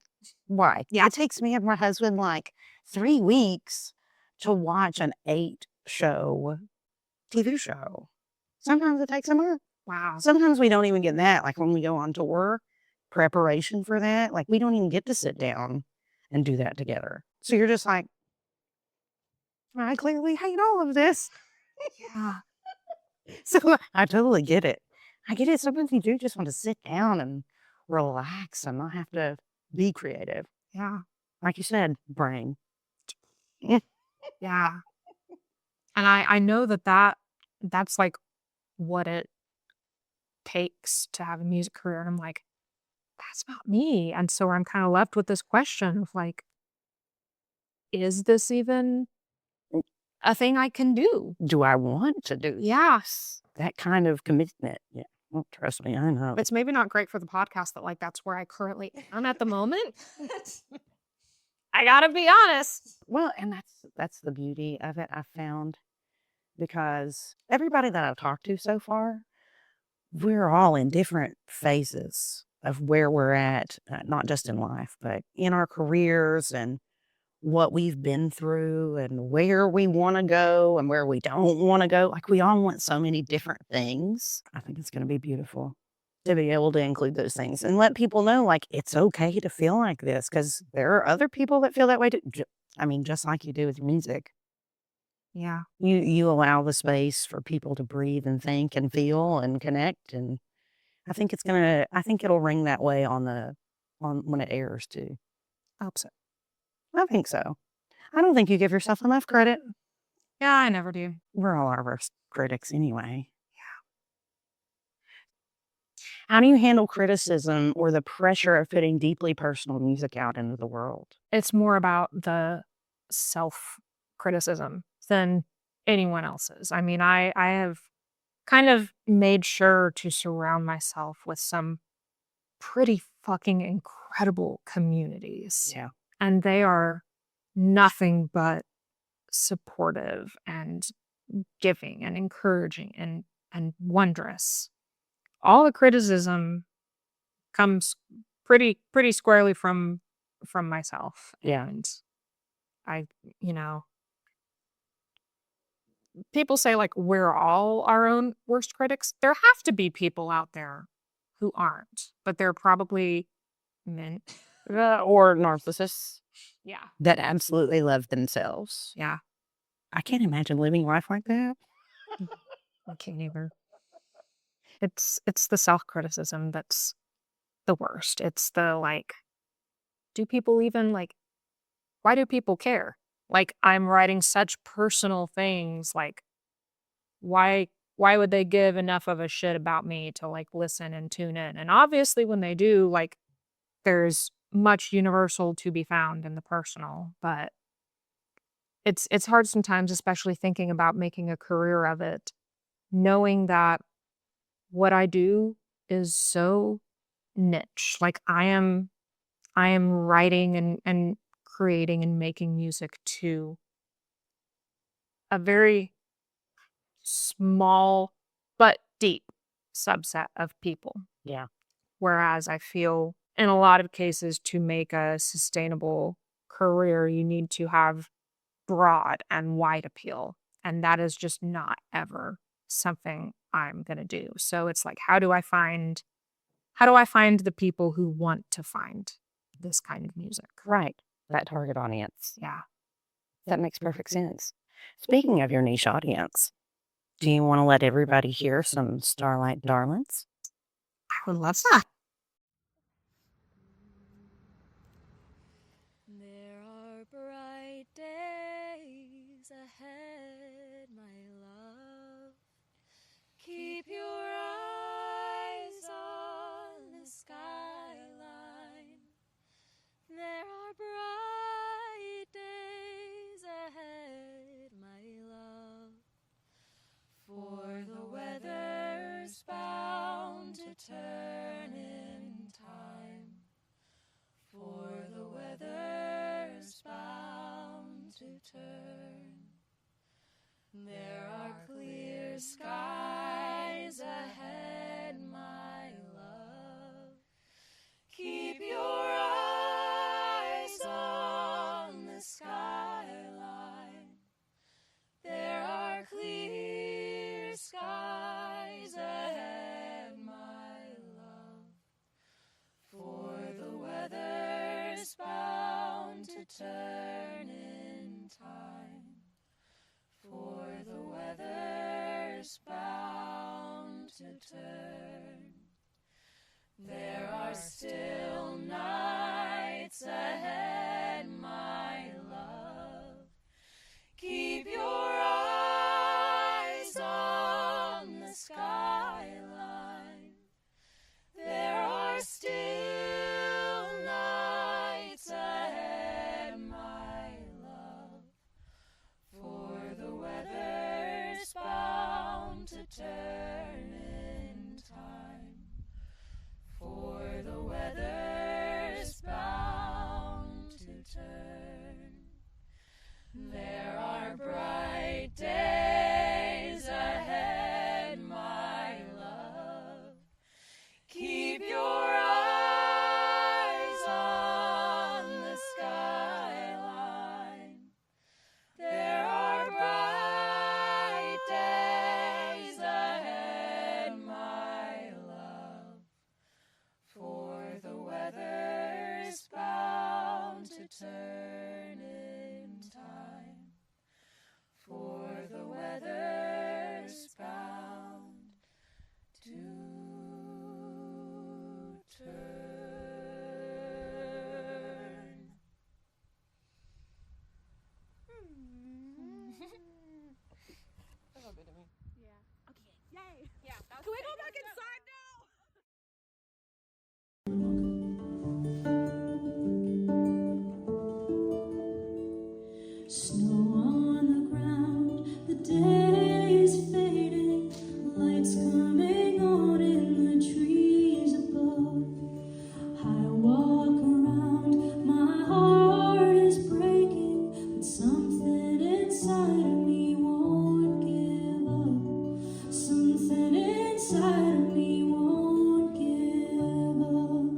Why? Yeah. It takes me and my husband like 3 weeks to watch an 8-show TV show. Sometimes it takes a month. Wow. Sometimes we don't even get that. Like when we go on tour, preparation for that, like we don't even get to sit down and do that together. So you're just like, I clearly hate all of this. Yeah. So I totally get it. I get it. Sometimes you do just want to sit down and relax and not have to be creative. Yeah. Like you said, brain. Yeah. And I know that's like what it takes to have a music career. And I'm like, that's not me. And so I'm kind of left with this question of like, is this even a thing I can do? Do I want to do Yes. that kind of commitment? Yeah. Well, trust me, I know. It's maybe not great for the podcast that like that's where I currently am at the moment. I gotta be honest. Well, and that's the beauty of it, I've found, because everybody that I've talked to so far, we're all in different phases of where we're at, not just in life, but in our careers and what we've been through and where we want to go and where we don't want to go. Like, we all want so many different things. I think it's going to be beautiful to be able to include those things and let people know, like, it's okay to feel like this, because there are other people that feel that way too. I mean, just like you do with music. Yeah. You allow the space for people to breathe and think and feel and connect, and I think it'll ring that way on when it airs too. I hope so. I think so. I don't think you give yourself enough credit. Yeah, I never do. We're all our worst critics anyway. Yeah. How do you handle criticism or the pressure of putting deeply personal music out into the world? It's more about the self-criticism than anyone else's. I mean, I have kind of made sure to surround myself with some pretty fucking incredible communities. Yeah. And they are nothing but supportive and giving and encouraging and wondrous. All the criticism comes pretty squarely from myself. Yeah. And people say like we're all our own worst critics. There have to be people out there who aren't, but they're probably men. Or narcissists. Yeah. That absolutely love themselves. Yeah. I can't imagine living life like that. I can't either. It's the self-criticism that's the worst. It's the like, do people even like, why do people care? Like, I'm writing such personal things. Like, why would they give enough of a shit about me to like listen and tune in? And obviously when they do, like, there's much universal to be found in the personal, but it's hard sometimes, especially thinking about making a career of it, knowing that what I do is so niche. Like, I am writing and creating and making music to a very small but deep subset of people. Yeah. Whereas I feel in a lot of cases, to make a sustainable career, you need to have broad and wide appeal. And that is just not ever something I'm going to do. So it's like, how do I find the people who want to find this kind of music? Right. That target audience. Yeah. That makes perfect sense. Speaking of your niche audience, do you want to let everybody hear some Starlight Darlins? I would love that. There are bright days ahead, my love. Keep your eyes on the skyline. There are bright days ahead, my love. For the weather's bound to turn in time. For the weather's bound to turn. There are clear skies ahead, my love. Keep your eyes on the skyline. There are clear skies ahead, my love. For the weather's bound to turn in time. For the weather's bound to turn. There are still nights ahead, my love. Keep your eyes on the skyline. There are still nights ahead, my love. Yeah. Can we go back inside now? Snow on the ground, the day is fading, lights coming on in the trees above. I walk around, my heart is breaking, but something inside of me won't give up. Something inside of me won't give up.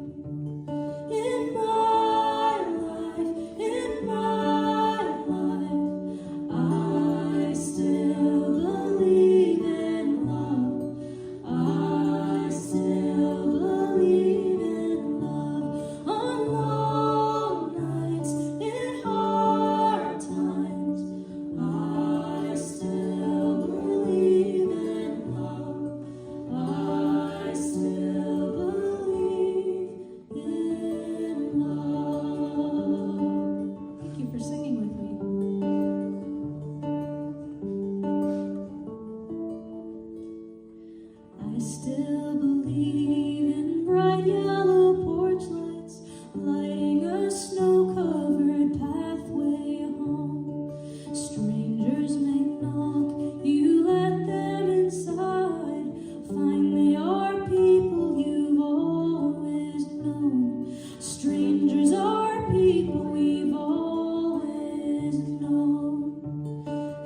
In my life, in my life, I still believe in love. I still believe in love. On long nights, in hard times, I still believe in love. I still believe in love. Thank you for singing with me. I still believe in bright yellow porch lights, lighting a snow-covered pathway home. Strangers may knock, you let them inside. Find they are people you've always known. Strangers are people we've always known.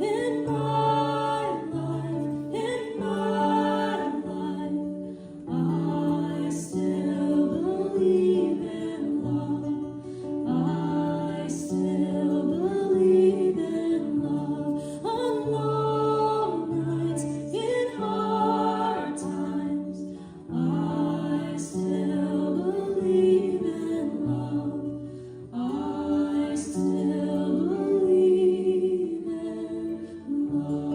In my life, in my life, I still believe in love. I still believe in love. On long nights, in hard times, I still believe in love. I still believe in love.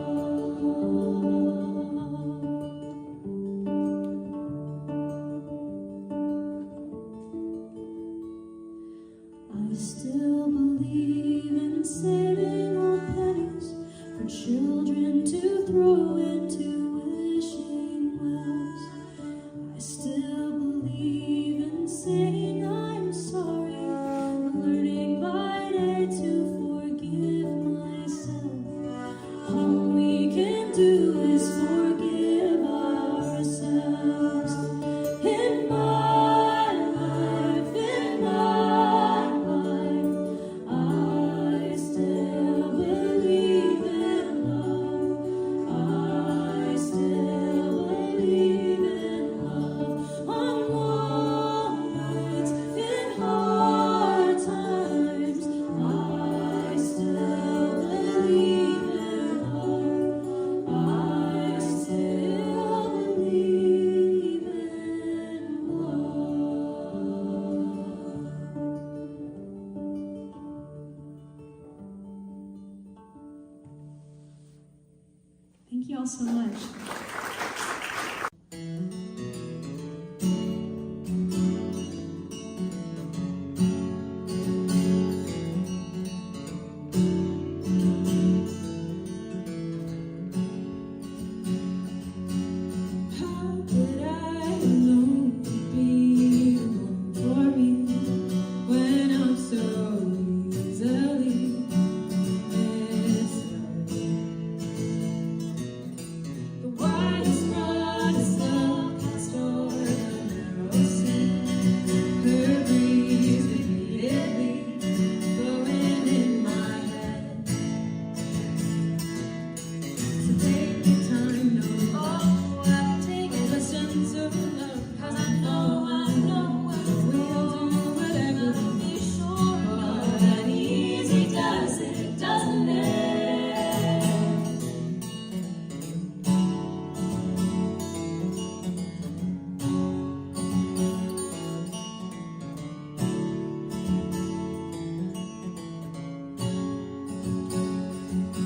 I still believe in saving old pennies for children to throw into wishing wells. I still believe in saying I'm sorry, learning by day to forgive myself. All we can do is forgive ourselves. In my life, in my life, I still believe in love. I still believe in love. On long nights, in hard times, I still believe in love. I still believe in love. Thank you all so much. How could I know you'd be the one for me when I'm so easily misled? The widest, broadest love cast o'er the narrow sea. Her breeze repeatedly blowing in my head. So take your time, no, I'll take lessons of love, 'cause I know we'll do whatever to be sure. Oh, that easy does it, doesn't it?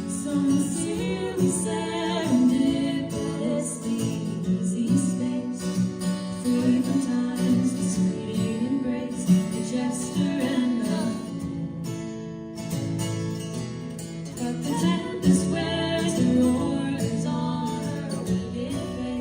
Some silly serendipitously easy space, free from time's discreet embrace, the gesture and the but the tempest wears the roars on her wicked face.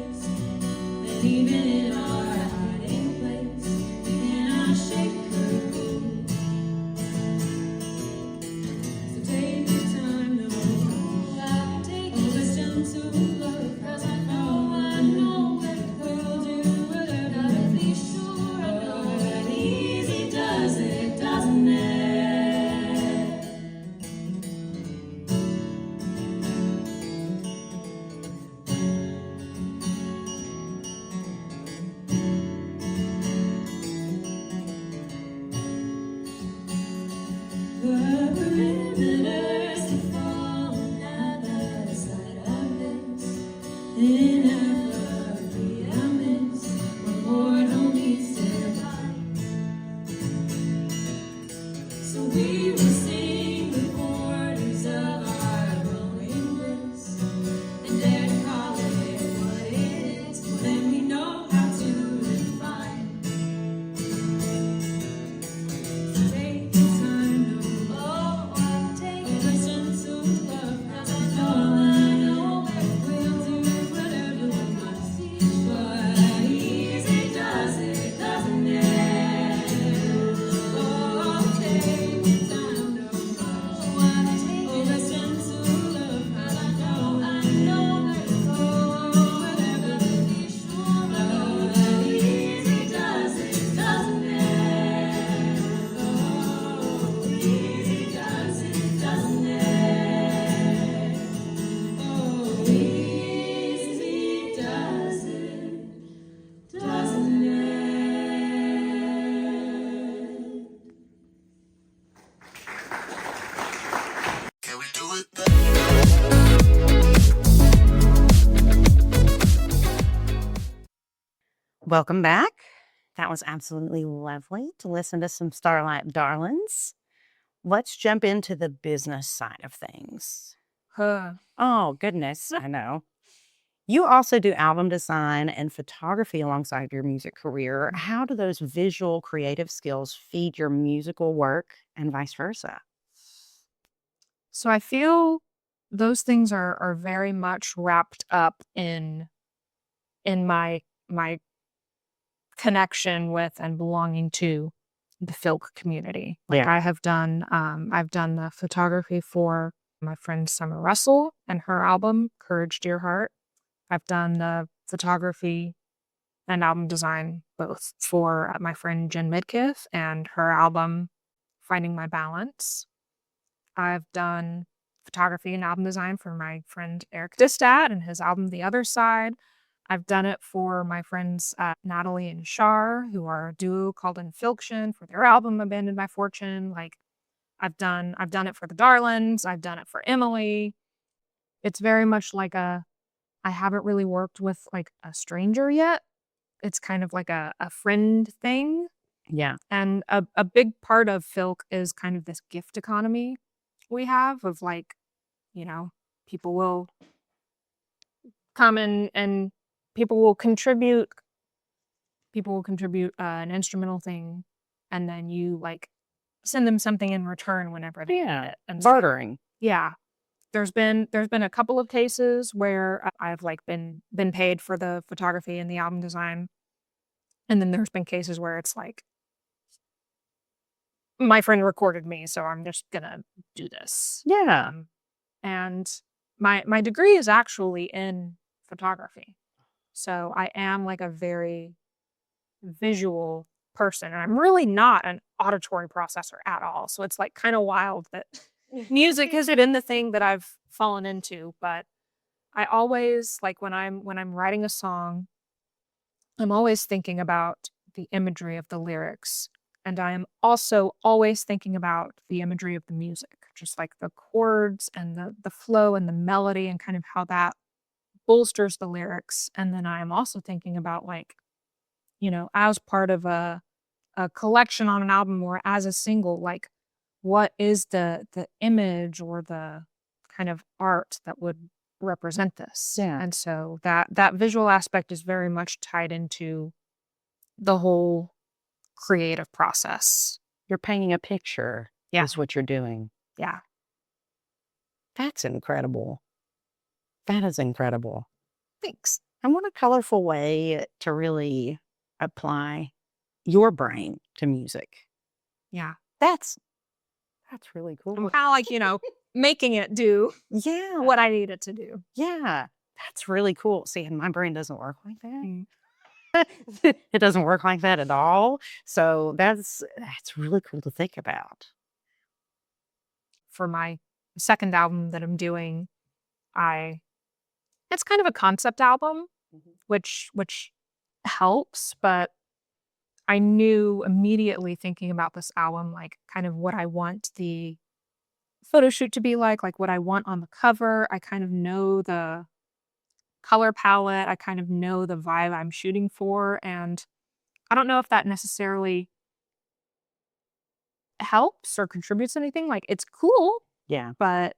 Welcome back. That was absolutely lovely to listen to some Starlight Darlins. Let's jump into the business side of things. Huh. Oh, goodness. I know. You also do album design and photography alongside your music career. How do those visual creative skills feed your musical work and vice versa? So I feel those things are very much wrapped up in my connection with and belonging to the folk community. Like Yeah. I've done the photography for my friend Summer Russell and her album Courage Dear Heart. I've done the photography and album design both for my friend Jen Midkiff and her album Finding My Balance. I've done photography and album design for my friend Eric Distat and his album The Other Side. I've done it for my friends Natalie and Shar, who are a duo called Infilction for their album Abandoned by Fortune. Like I've done it for the Darlins. I've done it for Emily. It's very much like I haven't really worked with like a stranger yet. It's kind of like a friend thing. Yeah. And a big part of Filk is kind of this gift economy we have of like, you know, people will come in and people will contribute an instrumental thing and then you like send them something in return whenever they need Yeah. it. And so, Bartering. yeah. There's been a couple of cases where I've like been paid for the photography and the album design. And then there's been cases where it's like my friend recorded me, so I'm just gonna do this. Yeah. And my degree is actually in photography. So I am like a very visual person. And I'm really not an auditory processor at all. So it's like kind of wild that music hasn't been the thing that I've fallen into. But I always like when I'm writing a song, I'm always thinking about the imagery of the lyrics. And I am also always thinking about the imagery of the music, just like the chords and the flow and the melody and kind of how that bolsters the lyrics. And then I am also thinking about like, as part of a collection on an album or as a single, like what is the image or the kind of art that would represent this? Yeah. And so that visual aspect is very much tied into the whole creative process. You're painting a picture. Yeah. Is what you're doing. Yeah. That's incredible. That is incredible. Thanks. And what a colorful way to really apply your brain to music. Yeah. That's really I'm cool. kind of like, making it do Yeah. what I need it to do. Yeah. That's really cool. See, and my brain doesn't work like that. Mm. It doesn't work like that at all. So that's really cool to think about. For my second album that I'm doing, it's kind of a concept album, which helps, but I knew immediately thinking about this album, like kind of what I want the photo shoot to be like what I want on the cover. I kind of know the color palette. I kind of know the vibe I'm shooting for. And I don't know if that necessarily helps or contributes to anything. Like it's cool, Yeah. but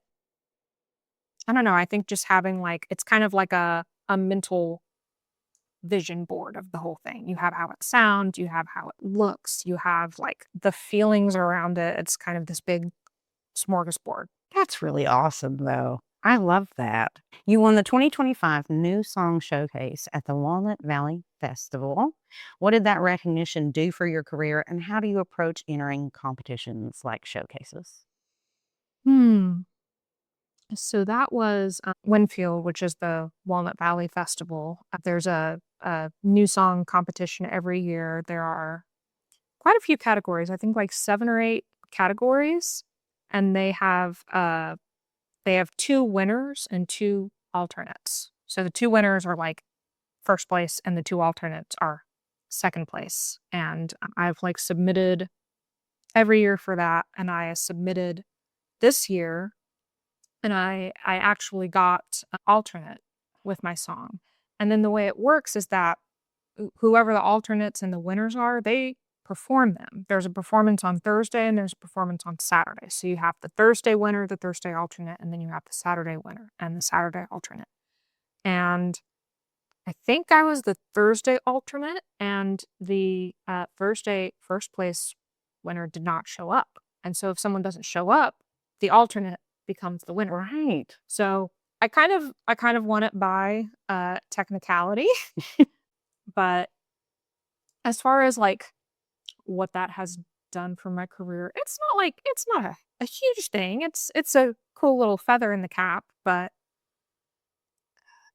I don't know. I think just having like, it's kind of like a mental vision board of the whole thing. You have how it sounds, you have how it looks, you have like the feelings around it. It's kind of this big smorgasbord. That's really awesome, though. I love that. You won the 2025 New Song Showcase at the Walnut Valley Festival. What did that recognition do for your career, and how do you approach entering competitions like showcases? So that was Winfield, which is the Walnut Valley Festival. There's a new song competition every year. There are quite a few categories. I think like 7 or 8 categories, and they have 2 winners and 2 alternates. So the 2 winners are like first place, and the 2 alternates are second place. And I've like submitted every year for that, and I submitted this year. And I actually got an alternate with my song. And then the way it works is that whoever the alternates and the winners are, they perform them. There's a performance on Thursday and there's a performance on Saturday. So you have the Thursday winner, the Thursday alternate, and then you have the Saturday winner and the Saturday alternate. And I think I was the Thursday alternate, and the Thursday first place winner did not show up. And so if someone doesn't show up, the alternate becomes the winner. Right. So I kind of won it by technicality. But as far as like what that has done for my career, it's not a huge thing. It's a cool little feather in the cap, but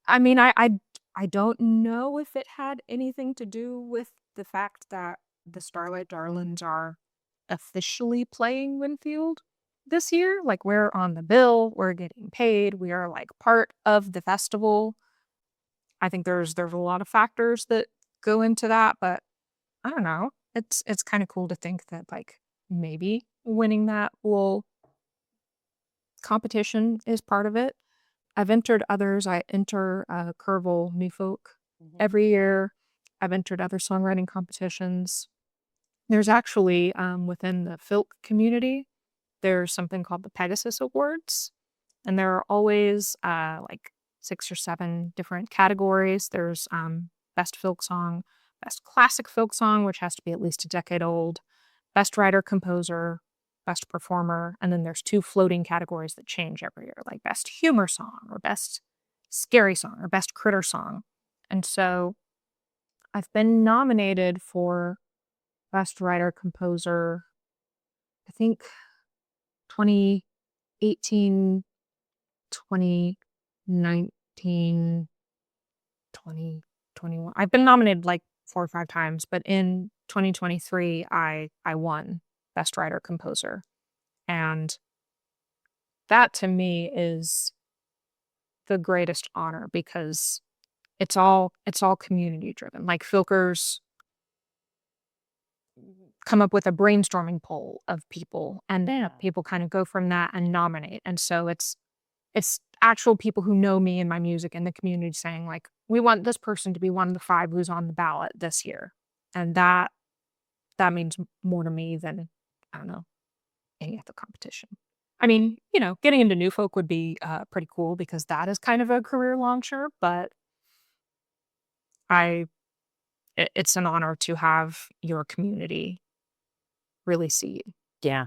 I mean, I don't know if it had anything to do with the fact that the Starlight Darlins are officially playing Winfield this year. Like, we're on the bill, we're getting paid, we are like part of the festival. I think there's a lot of factors that go into that, but I don't know. It's kind of cool to think that like maybe winning that will competition is part of it. I've entered others. I enter Curvel New Folk every year. I've entered other songwriting competitions. There's actually within the Filk community, there's something called the Pegasus Awards, and there are always like 6 or 7 different categories. There's best folk song, best classic folk song, which has to be at least a decade old, best writer composer, best performer, and then there's 2 floating categories that change every year, like best humor song or best scary song or best critter song. And so I've been nominated for best writer composer, I think 2018, 2019, 2021. I've been nominated like 4 or 5 times, but in 2023 I won best writer composer. And that to me is the greatest honor because it's all community driven. Like, Filkers come up with a brainstorming poll of people, and people kind of go from that and nominate. And so it's actual people who know me and my music in the community saying like, we want this person to be one of the 5 who's on the ballot this year. And that means more to me than, I don't know, any other competition. I mean, getting into New Folk would be pretty cool because that is kind of a career launcher, but it's an honor to have your community really see you, Yeah.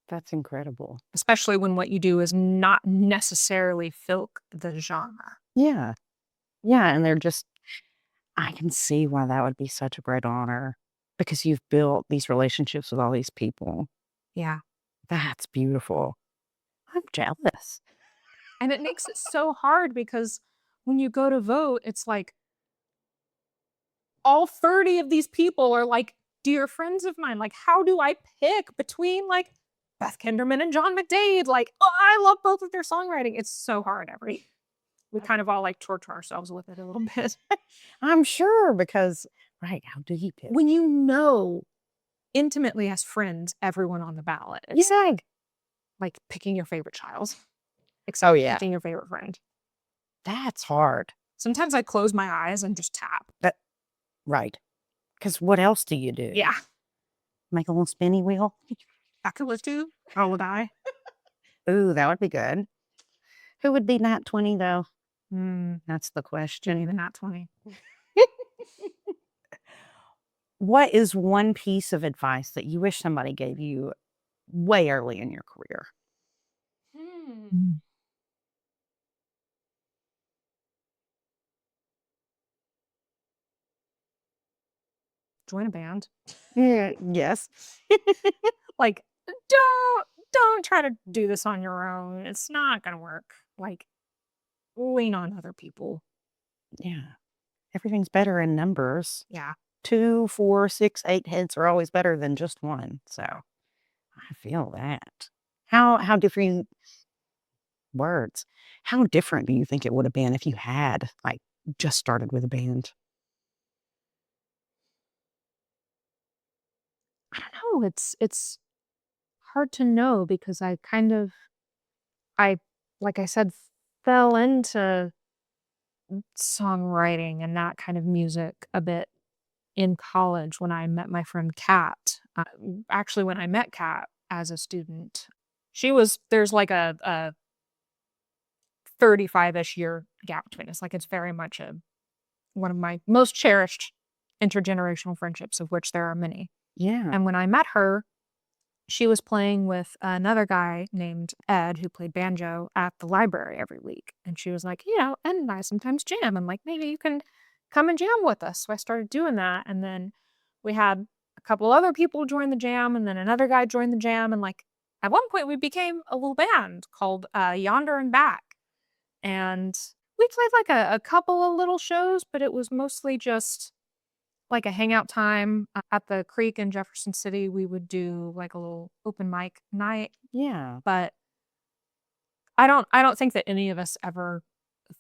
That's incredible. especially when what you do is not necessarily Filk the genre. Yeah. Yeah. And I can see why that would be such a great honor because you've built these relationships with all these people. Yeah. That's beautiful. I'm jealous. And it makes it so hard because when you go to vote, it's like all 30 of these people are like dear friends of mine. Like, how do I pick between like Beth Kinderman and John McDade? Like, oh, I love both of their songwriting. It's so hard we kind of all like torture ourselves with it a little bit. I'm sure because, right, how do you pick? When you know intimately as friends everyone on the ballot, it's like picking your favorite child. Except Oh, yeah. picking your favorite friend. That's hard. Sometimes I close my eyes and just tap. Right. Because what else do you do? Yeah. Make a little spinny wheel? I could live too. How would I? Ooh, that would be good. Who would be not 20 though? That's the question. Even not 20. What is one piece of advice that you wish somebody gave you way early in your career? Join a band. Yeah, yes. Like, don't try to do this on your own. It's not gonna work. Like, lean on other people. Yeah. Everything's better in numbers. Yeah. 2, 4, 6, 8 heads are always better than just one. So I feel that. How different words? How different do you think it would have been if you had like just started with a band? I don't know. It's hard to know because I like I said, fell into songwriting and that kind of music a bit in college when I met my friend Kat. Actually, when I met Kat as a student, there's like a 35-ish year gap between us. Like, it's very much one of my most cherished intergenerational friendships, of which there are many. Yeah. And when I met her, she was playing with another guy named Ed who played banjo at the library every week. And she was like, Ed and I sometimes jam. I'm like, maybe you can come and jam with us. So I started doing that. And then we had a couple other people join the jam, and then another guy joined the jam. And like, at one point we became a little band called Yonder and Back. And we played like a couple of little shows, but it was mostly just like a hangout time at the Creek in Jefferson City. We would do like a little open mic night, Yeah. but I don't think that any of us ever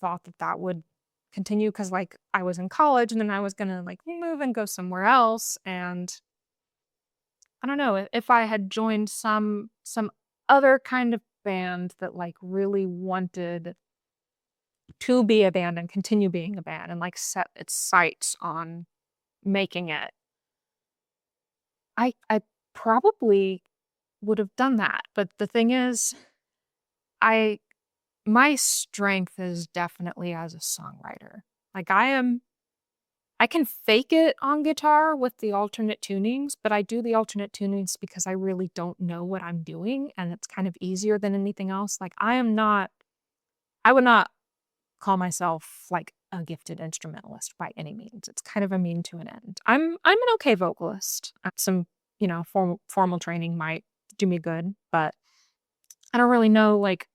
thought that would continue, because like I was in college and then I was gonna like move and go somewhere else, and I don't know if I had joined some other kind of band that like really wanted to be a band and continue being a band and like set its sights on making it, I probably would have done that. But the thing is, my strength is definitely as a songwriter. Like, I can fake it on guitar with the alternate tunings, but I do the alternate tunings because I really don't know what I'm doing, and it's kind of easier than anything else. Like, I would not call myself like a gifted instrumentalist by any means. It's kind of a mean to an end. I'm an okay vocalist. Some, formal training might do me good, but I don't really know, like,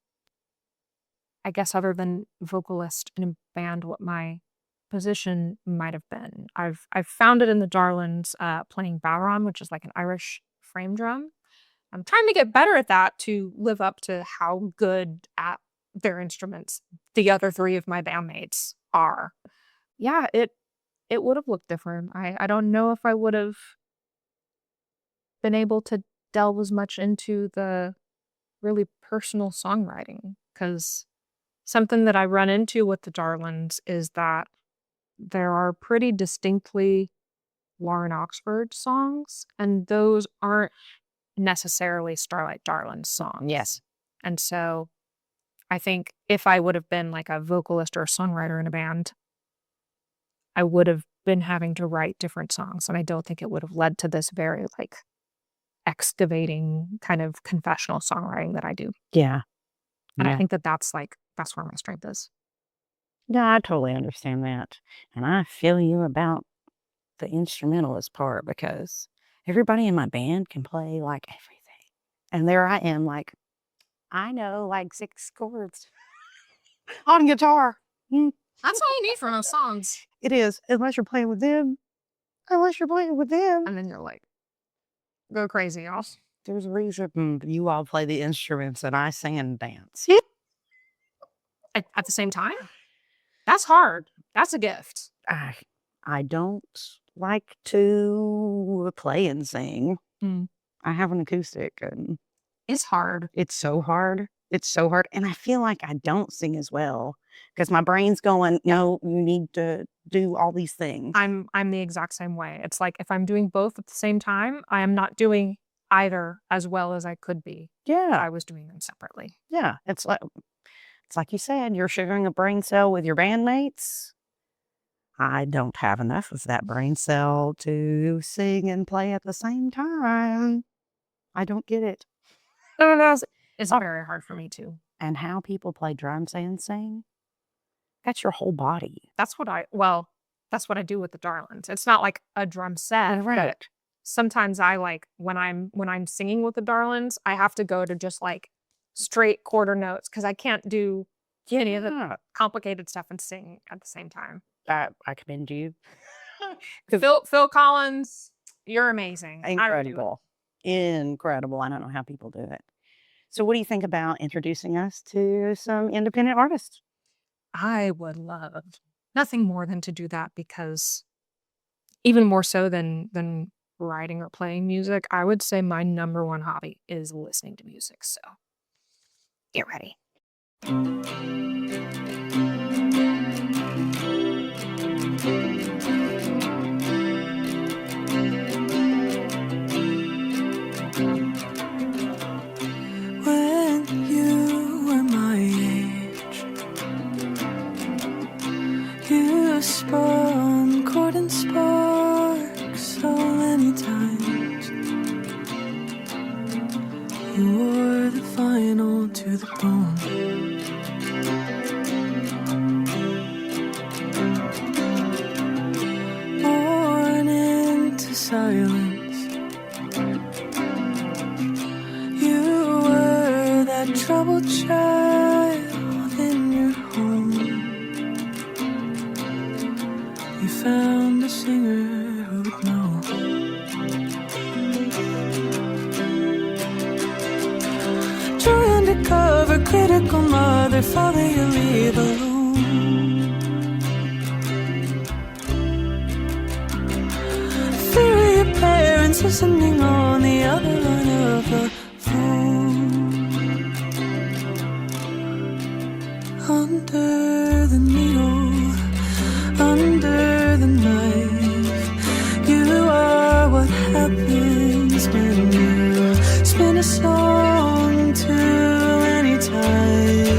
I guess other than vocalist in a band, what my position might have been. I've found it in the Darlins playing Bowron, which is like an Irish frame drum. I'm trying to get better at that to live up to how good at their instruments the other three of my bandmates are. Yeah, it would have looked different. I don't know if I would have been able to delve as much into the really personal songwriting, because something that I run into with the Darlins is that there are pretty distinctly Lauren Oxford songs, and those aren't necessarily Starlight Darlins songs. Yes. And so I think if I would have been like a vocalist or a songwriter in a band, I would have been having to write different songs. And I don't think it would have led to this very like excavating kind of confessional songwriting that I do. Yeah. And Yeah. I think that's where my strength is. Yeah, I totally understand that. And I feel you about the instrumentalist part, because everybody in my band can play like everything. And there I am, like, I know like 6 chords on guitar. That's all you need for most songs. It is, unless you're playing with them. Unless you're playing with them. And then you're like, go crazy, y'all. There's a reason you all play the instruments and I sing and dance. At the same time? That's hard. That's a gift. I don't like to play and sing. I have an acoustic, and it's hard. It's so hard. It's so hard. And I feel like I don't sing as well because my brain's going, no, you need to do all these things. I'm the exact same way. It's like if I'm doing both at the same time, I am not doing either as well as I could be. Yeah. If I was doing them separately. Yeah. It's like you said, you're sharing a brain cell with your bandmates. I don't have enough of that brain cell to sing and play at the same time. I don't get it. It's very hard for me too. And how people play drums and sing, that's your whole body. That's what I do with the Darlins. It's not like a drum set. Right. But sometimes I like when I'm singing with the Darlins, I have to go to just like straight quarter notes because I can't do any of the complicated stuff and sing at the same time. I commend you. Phil Collins, you're amazing. Incredible. Incredible. I don't know how people do it. So what do you think about introducing us to some independent artists? I would love nothing more than to do that, because even more so than writing or playing music, I would say my number one hobby is listening to music. So get ready. father you leave alone. Fear of your parents listening on the other line of the phone. Under the needle, under the knife, you are what happens when you spin a song too many times.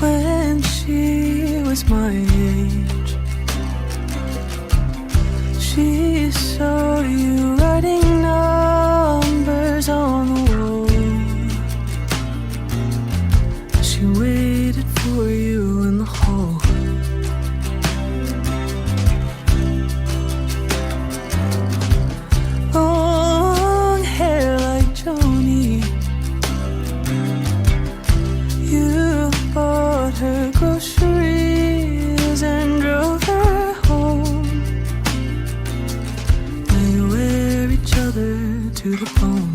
When she was my age, she saw you writing numbers on the wall. She waited for you in the hall. Long hair like Joni, you bought her groceries and drove her home. Now you wear each other to the bone.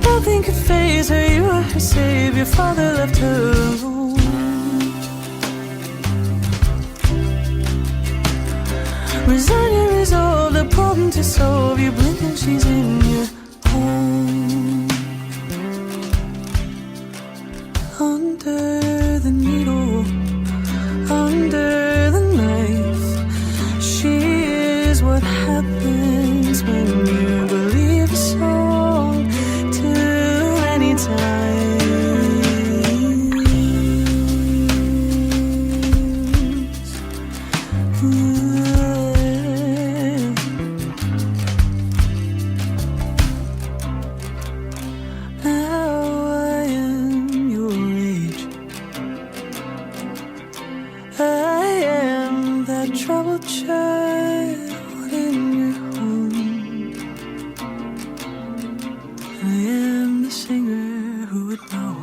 Nothing could faze her, you were her savior. Father left her alone. Resign your resolve, the problem to solve. You blink and she's in your home. Under the needle, under the knife, she is what happens when you believe a song too many times. Now I am your age. I am that troubled child in your home. I am the singer who would know.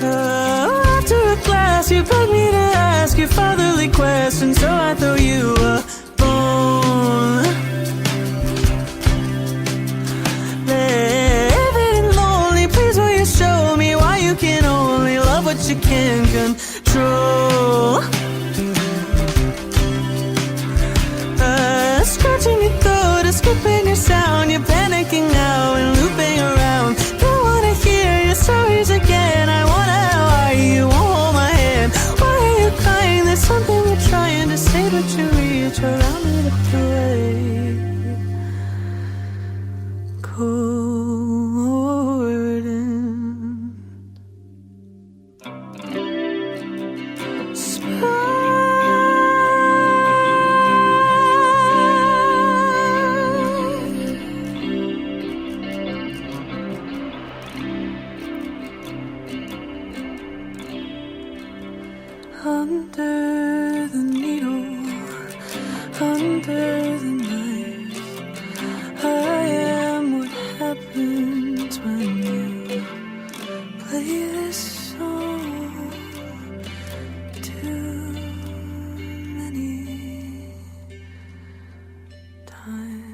After a class, you begged me to ask you fatherly questions, so I throw you a bone. Living and lonely, please will you show me why you can only love what you can control? Scratching your throat, skipping your sound, you're panicking now and looping around. Don't wanna hear your stories again. I wanna know why you won't hold my hand. Why are you crying? There's something you're trying to say, but you reach around and look away. Under the needle, under the knife, I am what happens when you play this song too many times.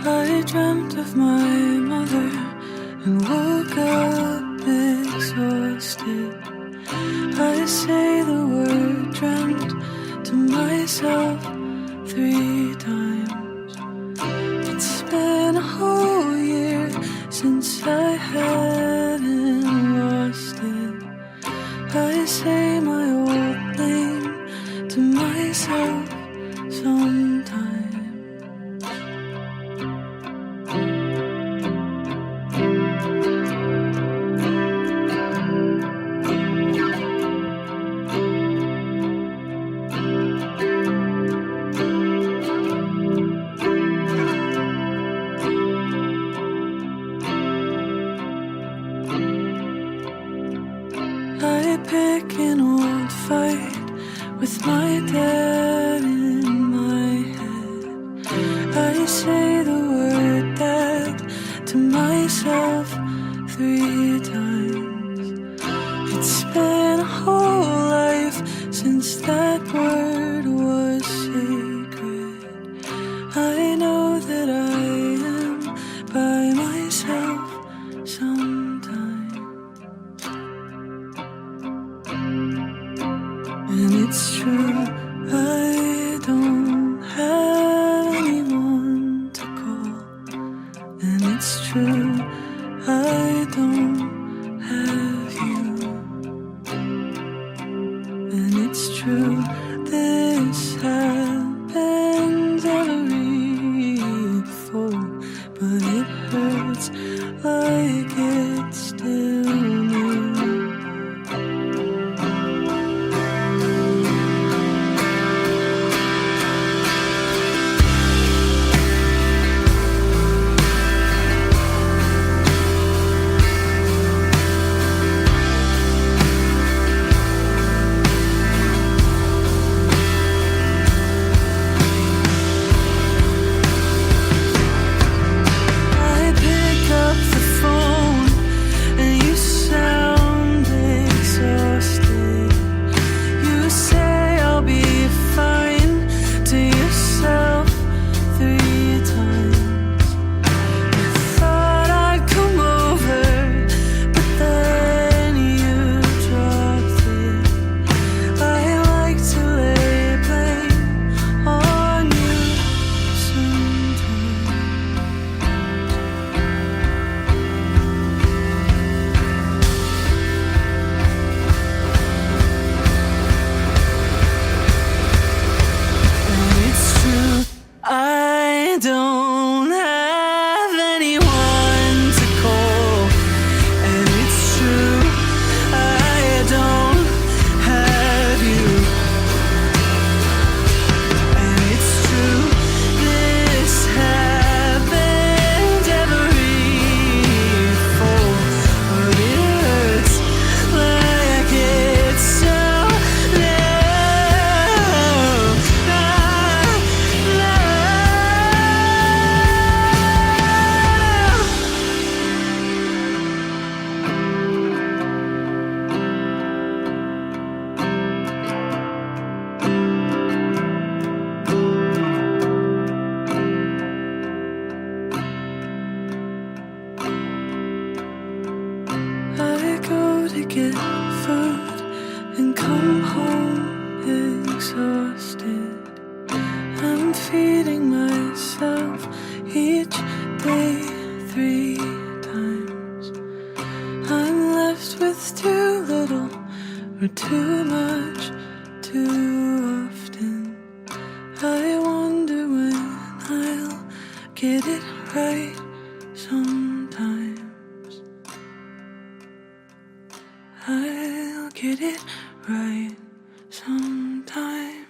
I dreamt of my mother and woke up exhausted. I say the word dreamt to myself 3 times. It's been a whole year since I hadn't lost say my old name to myself sometimes. I pick an old fight with my dad in my head. I say the word dad to myself 3 times. It's been a whole life since that word was sacred. I know that I am by myself sometimes. And it's true, I don't have anyone to call. And it's true, I don't have you. And it's true, this happens every fall, but it hurts like it's still new. I pick up the phone and you sound exhausted. You say I'll be fine to yourself 3 times. I thought I'd come over, but then you dropped it. I like to lay blame on you sometimes. And it's true, I don't have anyone to call. And it's true, I don't have you. And it's true, this happens every fall, but it hurts like it's so I go to get food and come home exhausted. I'm feeding myself each day 3 times. I'm left with too little or too much too often. I wonder when I'll get it right sometimes. I'll get it right sometime.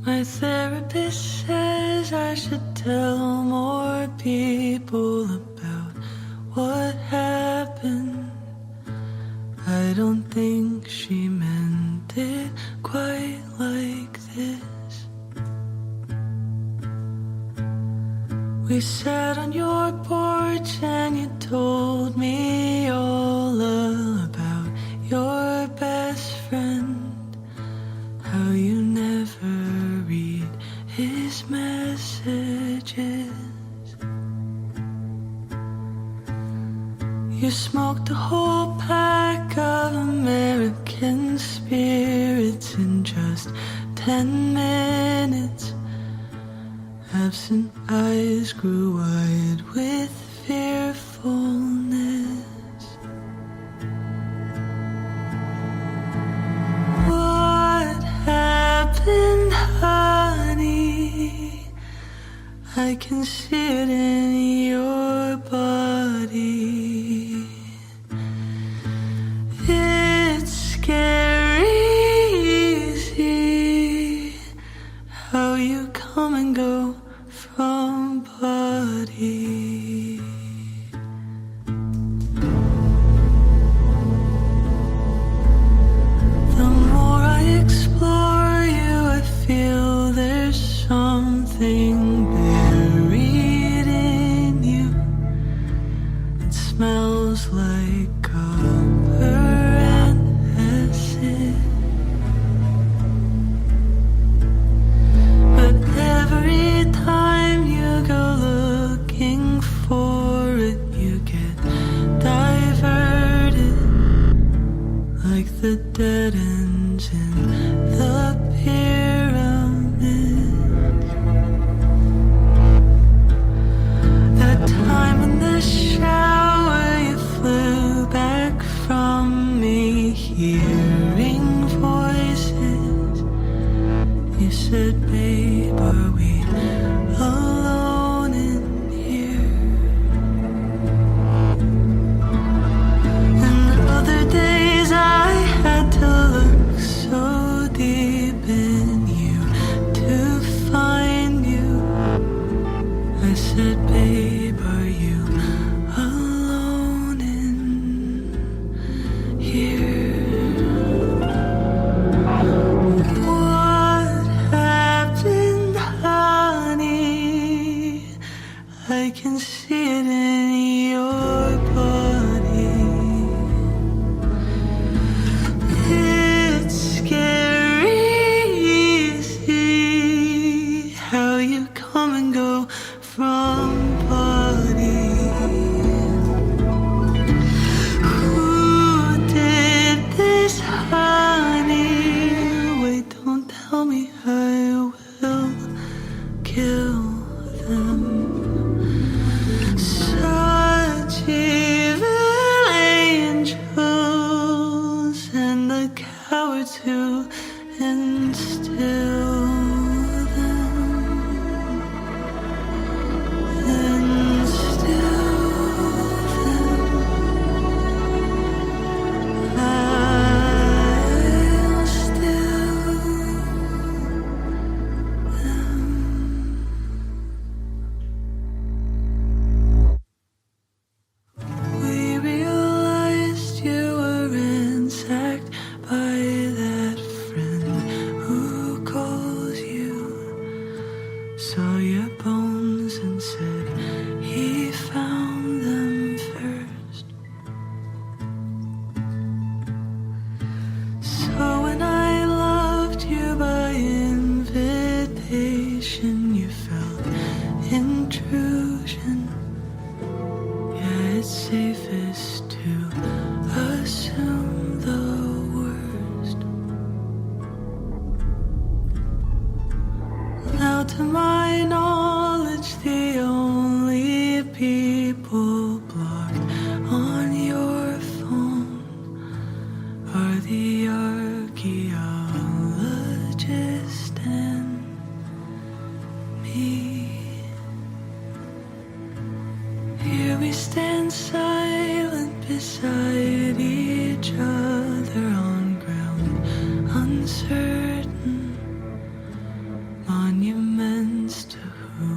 My therapist says I should tell more people about what happened. I don't think she meant it quite like this. We sat on your porch and you told me all about your best friend, how you never read his messages. You smoked a whole pack of American spirits in just 10 minutes. Absent eyes grew wide with fearfulness. What happened, honey? I can see it in your body. It's scary easy how you come and go from body. The more I explore you, I feel there's something buried in you. It smells like copper and acid. But every time you go looking for it, you get diverted, like the dead ends in the pyramid. That time in the shower you flew back from me, hearing voices. You said, babe, are we alone in here? And other days I had to look so deep in you to find you. I said, babe, are you alone in here? What happened, honey? I can see it in your body. It's scary easy how you come and go from body. Who did this, honey? Wait, don't tell me, I will kill them. Such evil angels, and the cowards who instill them. Instill them. I'll still them. We realized you were ransacked by that friend who calls you. Saw your bones and said he found them first. So when I loved you by invitation, you felt intrusion. Yeah, it's safest to assume the worst. Now to my knowledge, the only people blocked on your phone are the archaeologist and me. Here we stand silent beside each other on ground uncertain, monuments to who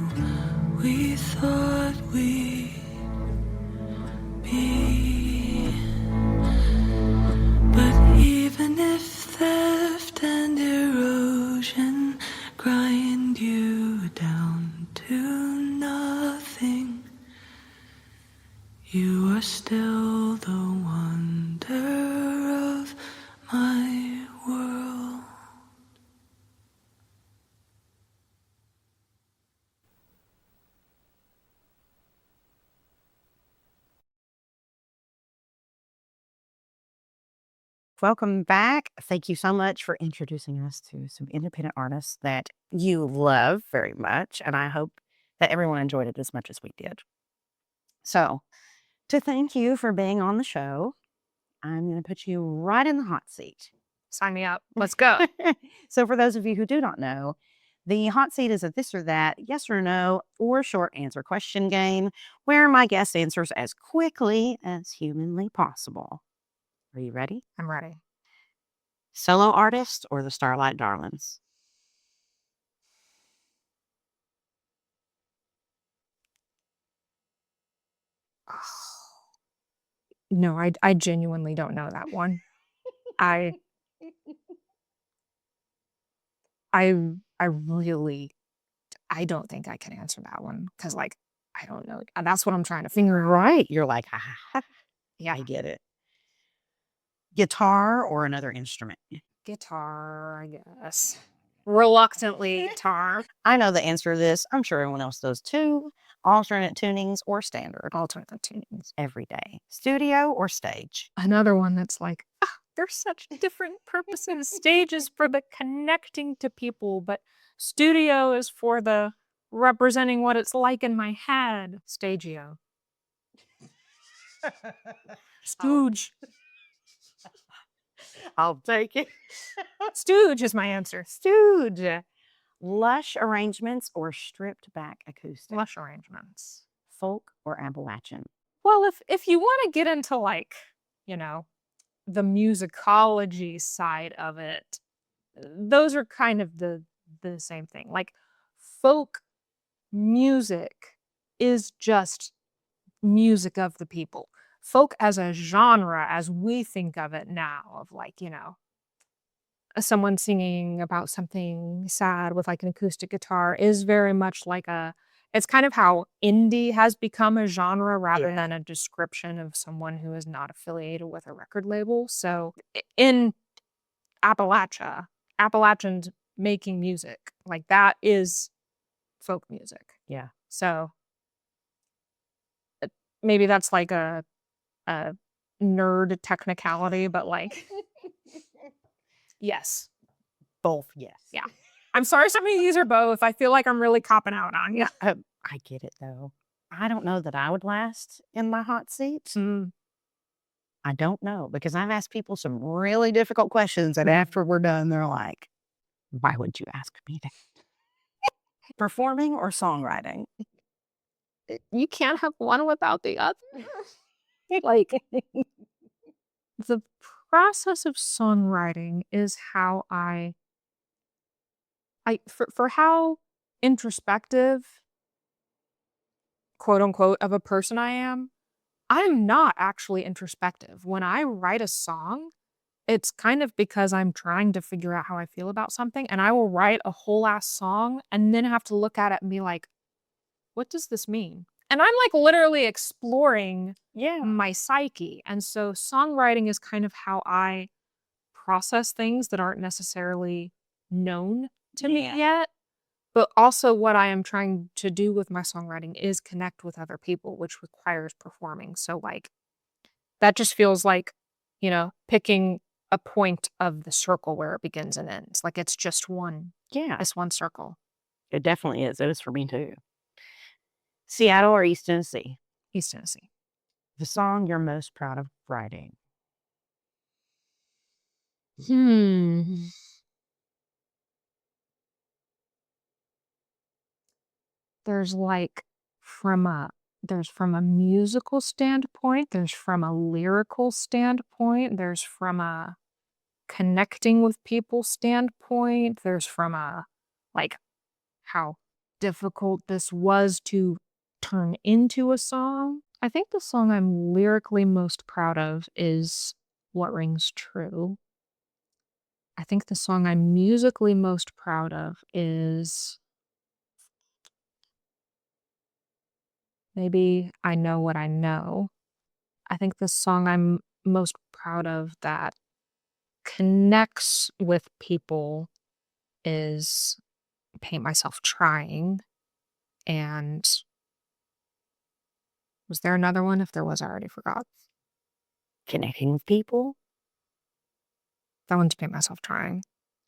are still the wonder of my world. Welcome back. Thank you so much for introducing us to some independent artists that you love very much. And I hope that everyone enjoyed it as much as we did. So, to thank you for being on the show, I'm going to put you right in the hot seat. Sign me up. Let's go. So, for those of you who do not know, the hot seat is a this or that, yes or no, or short answer question game where my guest answers as quickly as humanly possible. Are you ready? I'm ready. Solo artist or the Starlight Darlins? No, I genuinely don't know that one. I really, I don't think I can answer that one because, like, I don't know. That's what I'm trying to figure out. Right. You're like, ha, ha, ha. Yeah, I get it. Guitar or another instrument? guitar, I guess. Reluctantly, guitar. I know the answer to this. I'm sure everyone else does too. Alternate tunings or standard? Alternate tunings. Every day. Studio or stage? Another one that's like, there's such different purposes. Stage is for the connecting to people, but studio is for the representing what it's like in my head. Stagio. Stooge. I'll take it. Stooge is my answer. Stooge. Lush arrangements or stripped back acoustic? Lush arrangements. Folk or Appalachian? Well, if you want to get into, like, you know, the musicology side of it, those are kind of the same thing. Like, folk music is just music of the people. Folk as a genre, as we think of it now, of, like, someone singing about something sad with, like, an acoustic guitar is very much like it's kind of how indie has become a genre rather than a description of someone who is not affiliated with a record label. So in Appalachians making music, like, that is folk music. Yeah. So maybe that's like a nerd technicality, but, like, yes. Both, yes. Yeah. I'm sorry some of these are both. I feel like I'm really copping out on you. I get it though. I don't know that I would last in my hot seat. I don't know because I've asked people some really difficult questions, and after we're done, they're like, "Why would you ask me that?" Performing or songwriting? You can't have one without the other. Like, the process of songwriting is how for how introspective, quote unquote, of a person I am, I'm not actually introspective. When I write a song, it's kind of because I'm trying to figure out how I feel about something, and I will write a whole ass song and then have to look at it and be like, what does this mean? And I'm, like, literally exploring my psyche. And so songwriting is kind of how I process things that aren't necessarily known to me yet. But also what I am trying to do with my songwriting is connect with other people, which requires performing. So, like, that just feels like, picking a point of the circle where it begins and ends. Like, it's just one. Yeah, It's one circle. it definitely is. It is for me too. Seattle or East Tennessee? East Tennessee. The song you're most proud of writing? There's, like, from a musical standpoint, there's from a lyrical standpoint, there's from a connecting with people standpoint, there's from a, like, how difficult this was to turn into a song. I think the song I'm lyrically most proud of is What Rings True. I think the song I'm musically most proud of is maybe I Know What I Know. I think the song I'm most proud of that connects with people is Paint Myself Trying. And was there another one? If there was, I already forgot. Connecting with people. That one's Paint Myself Trying.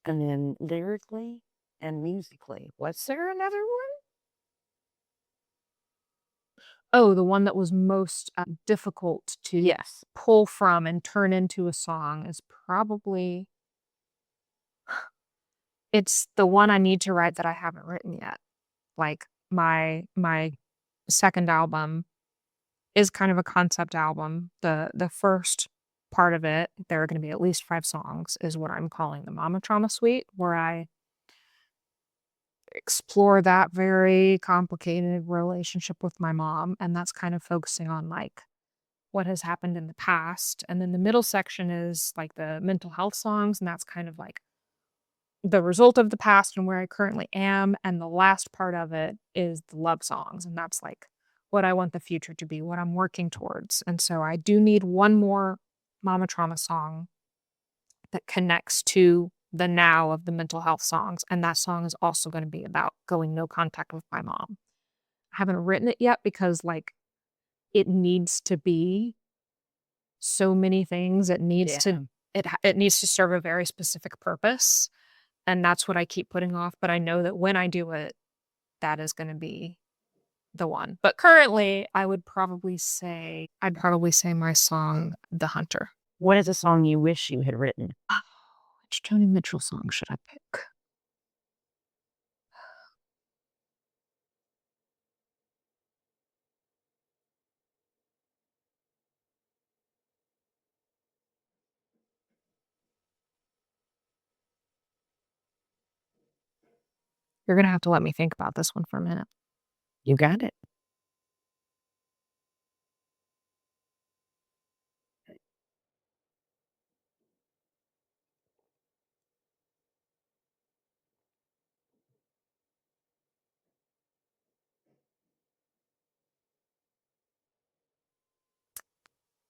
And then lyrically and musically. Was there another one? Oh, the one that was most difficult to Yes. pull from and turn into a song is probably it's the one I need to write that I haven't written yet. Like my second album is kind of a concept album. The first part of it, there are going to be at least 5 songs, is what I'm calling the Mama Trauma Suite, where I explore that very complicated relationship with my mom, and that's kind of focusing on like what has happened in the past. And then the middle section is like the mental health songs, and that's kind of like the result of the past and where I currently am. And the last part of it is the love songs, and that's like what I want the future to be, what I'm working towards. And so I do need one more Mama Trauma song that connects to the now of the mental health songs. And that song is also going to be about going no contact with my mom. I haven't written it yet because like it needs to be so many things. It needs to it needs to serve a very specific purpose. And that's what I keep putting off. But I know that when I do it, that is going to be the one. But currently, I'd probably say my song, The Hunter. What is a song you wish you had written? Which Joni Mitchell song should I pick? You're going to have to let me think about this one for a minute. You got it.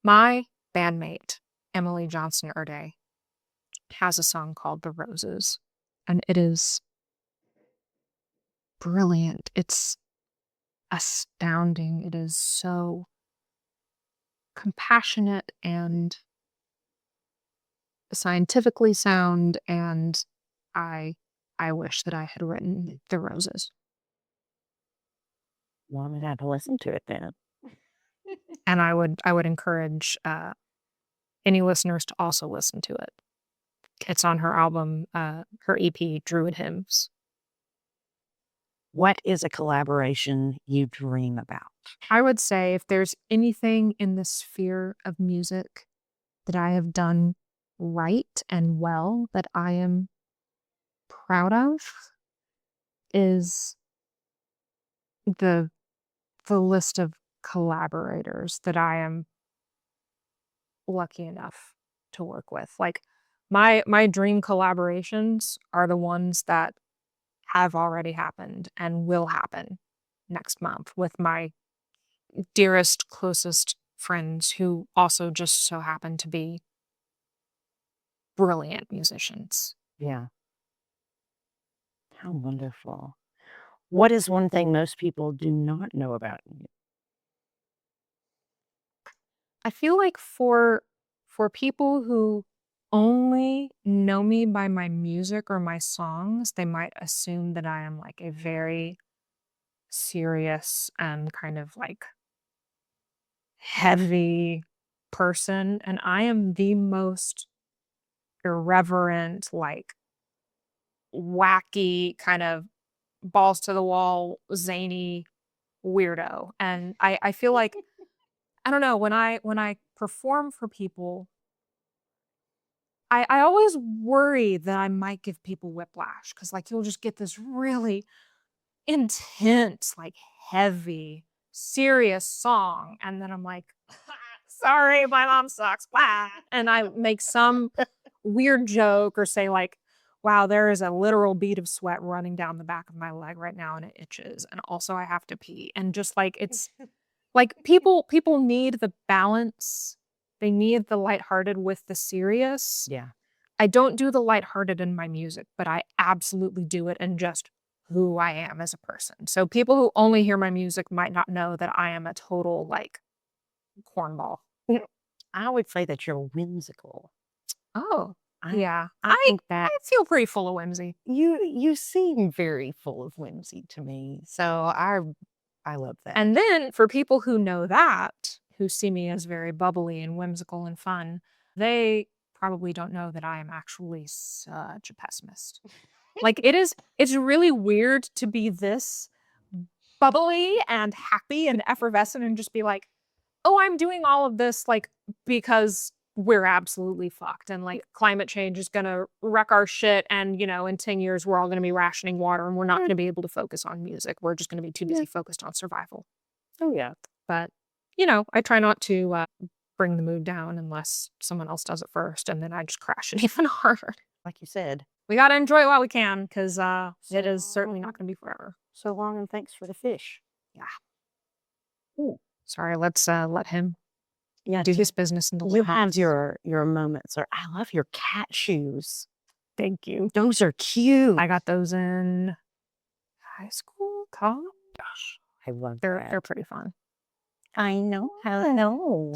My bandmate, Emily Johnson Erday, has a song called The Roses, and it is brilliant. It's astounding. It is so compassionate and scientifically sound, and I wish that I had written The Roses. Well, I'm gonna have to listen to it then. And I would encourage any listeners to also listen to it. It's on her album, her EP, Druid Hymns. What is a collaboration you dream about? I would say if there's anything in the sphere of music that I have done right and well that I am proud of, is the list of collaborators that I am lucky enough to work with. Like my dream collaborations are the ones that have already happened and will happen next month with my dearest, closest friends who also just so happen to be brilliant musicians. Yeah. How wonderful. What is one thing most people do not know about you? I feel like for people who only know me by my music or my songs, they might assume that I am like a very serious and kind of like heavy person. And I am the most irreverent, like wacky, kind of balls to the wall, zany weirdo. And I feel like I don't know, when I perform for people, I always worry that I might give people whiplash because like you'll just get this really intense, like heavy, serious song. And then I'm like, sorry, my mom sucks. Blah. And I make some weird joke or say like, wow, there is a literal bead of sweat running down the back of my leg right now and it itches. And also I have to pee. And just like Like people need the balance. They need the lighthearted with the serious. Yeah. I don't do the lighthearted in my music, but I absolutely do it in just who I am as a person. So people who only hear my music might not know that I am a total like cornball. I would say that you're whimsical. Oh, I- yeah. I think that I feel pretty full of whimsy. you seem very full of whimsy to me. So I love that. And then for people who know that, who see me as very bubbly and whimsical and fun, they probably don't know that I am actually such a pessimist. Like it's really weird to be this bubbly and happy and effervescent and just be like, oh, I'm doing all of this like because we're absolutely fucked and like climate change is gonna wreck our shit and in 10 years we're all gonna be rationing water and we're not gonna be able to focus on music. We're just gonna be too busy focused on survival. Oh yeah. But I try not to bring the mood down unless someone else does it first, and then I just crash it even harder. Like you said. We gotta enjoy it while we can, because it is certainly not gonna be forever. So long and thanks for the fish. Ooh. Sorry, let's let him Yeah. do his business in the You little have house. your moments. Or I love your cat shoes. Thank you. Those are cute. I got those in high school, college. I love They're pretty fun. I know. I know.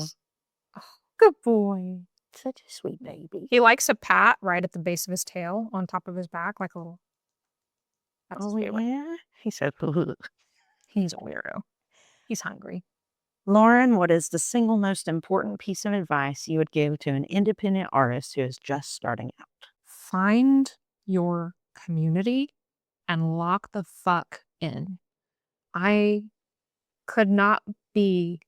Good boy. Such a sweet baby. He likes a pat right at the base of his tail on top of his back, like a little. That's his favorite. Yeah. He said, He's a weirdo. He's hungry. Lauren, what is the single most important piece of advice you would give to an independent artist who is just starting out? Find your community and lock the fuck in. I could not be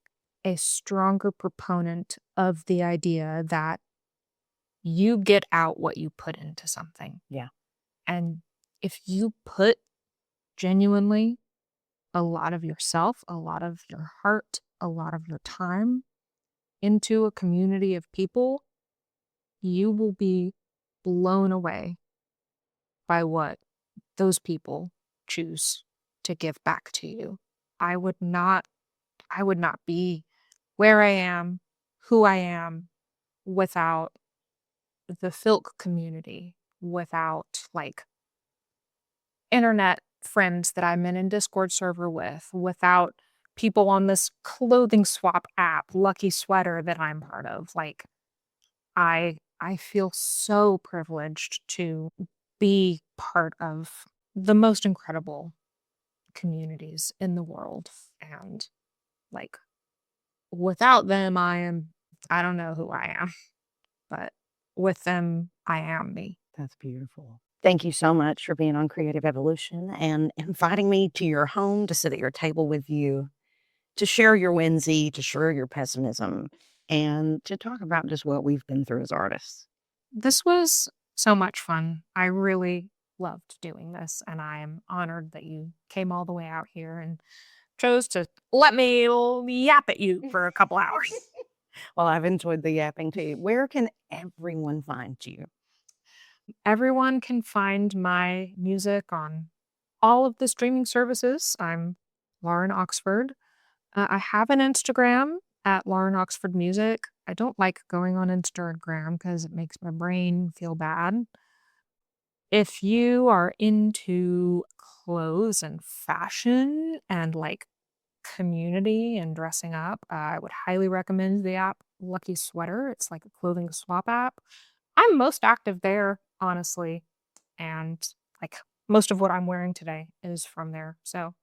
a stronger proponent of the idea that you get out what you put into something. Yeah. And if you put genuinely a lot of yourself, a lot of your heart, a lot of your time into a community of people, you will be blown away by what those people choose to give back to you. I would not be where I am, who I am, without the Filk community, without like internet friends that I'm in a Discord server with, without people on this clothing swap app, Lucky Sweater, that I'm part of. Like I feel so privileged to be part of the most incredible communities in the world. And like without them, I don't know who I am, but with them, I am me. That's beautiful. Thank you so much for being on Creative Evolution and inviting me to your home to sit at your table with you, to share your whimsy, to share your pessimism, and to talk about just what we've been through as artists. This was so much fun. I really loved doing this, and I am honored that you came all the way out here and chose to let me yap at you for a couple hours. Well, I've enjoyed the yapping too. Where can everyone find you? Everyone can find my music on all of the streaming services. I'm Lauren Oxford. I have an Instagram at Lauren Oxford Music. I don't like going on Instagram because it makes my brain feel bad. If you are into clothes and fashion and like community and dressing up, I would highly recommend the app Lucky Sweater. It's like a clothing swap app. I'm most active there, honestly. And like most of what I'm wearing today is from there. So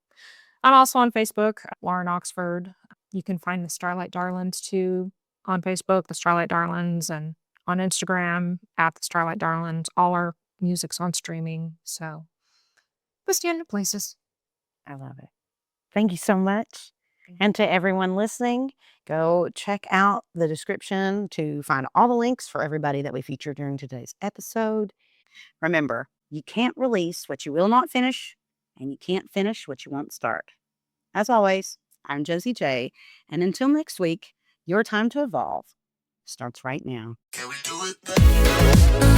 I'm also on Facebook, Lauren Oxford. You can find the Starlight Darlins too on Facebook, the Starlight Darlins, and on Instagram at the Starlight Darlins. All our music's on streaming. So let's get into places. I love it. Thank you so much. And to everyone listening, go check out the description to find all the links for everybody that we featured during today's episode. Remember, you can't release what you will not finish, and you can't finish what you won't start. As always, I'm Josi J, and until next week, your time to evolve starts right now. Can we do it?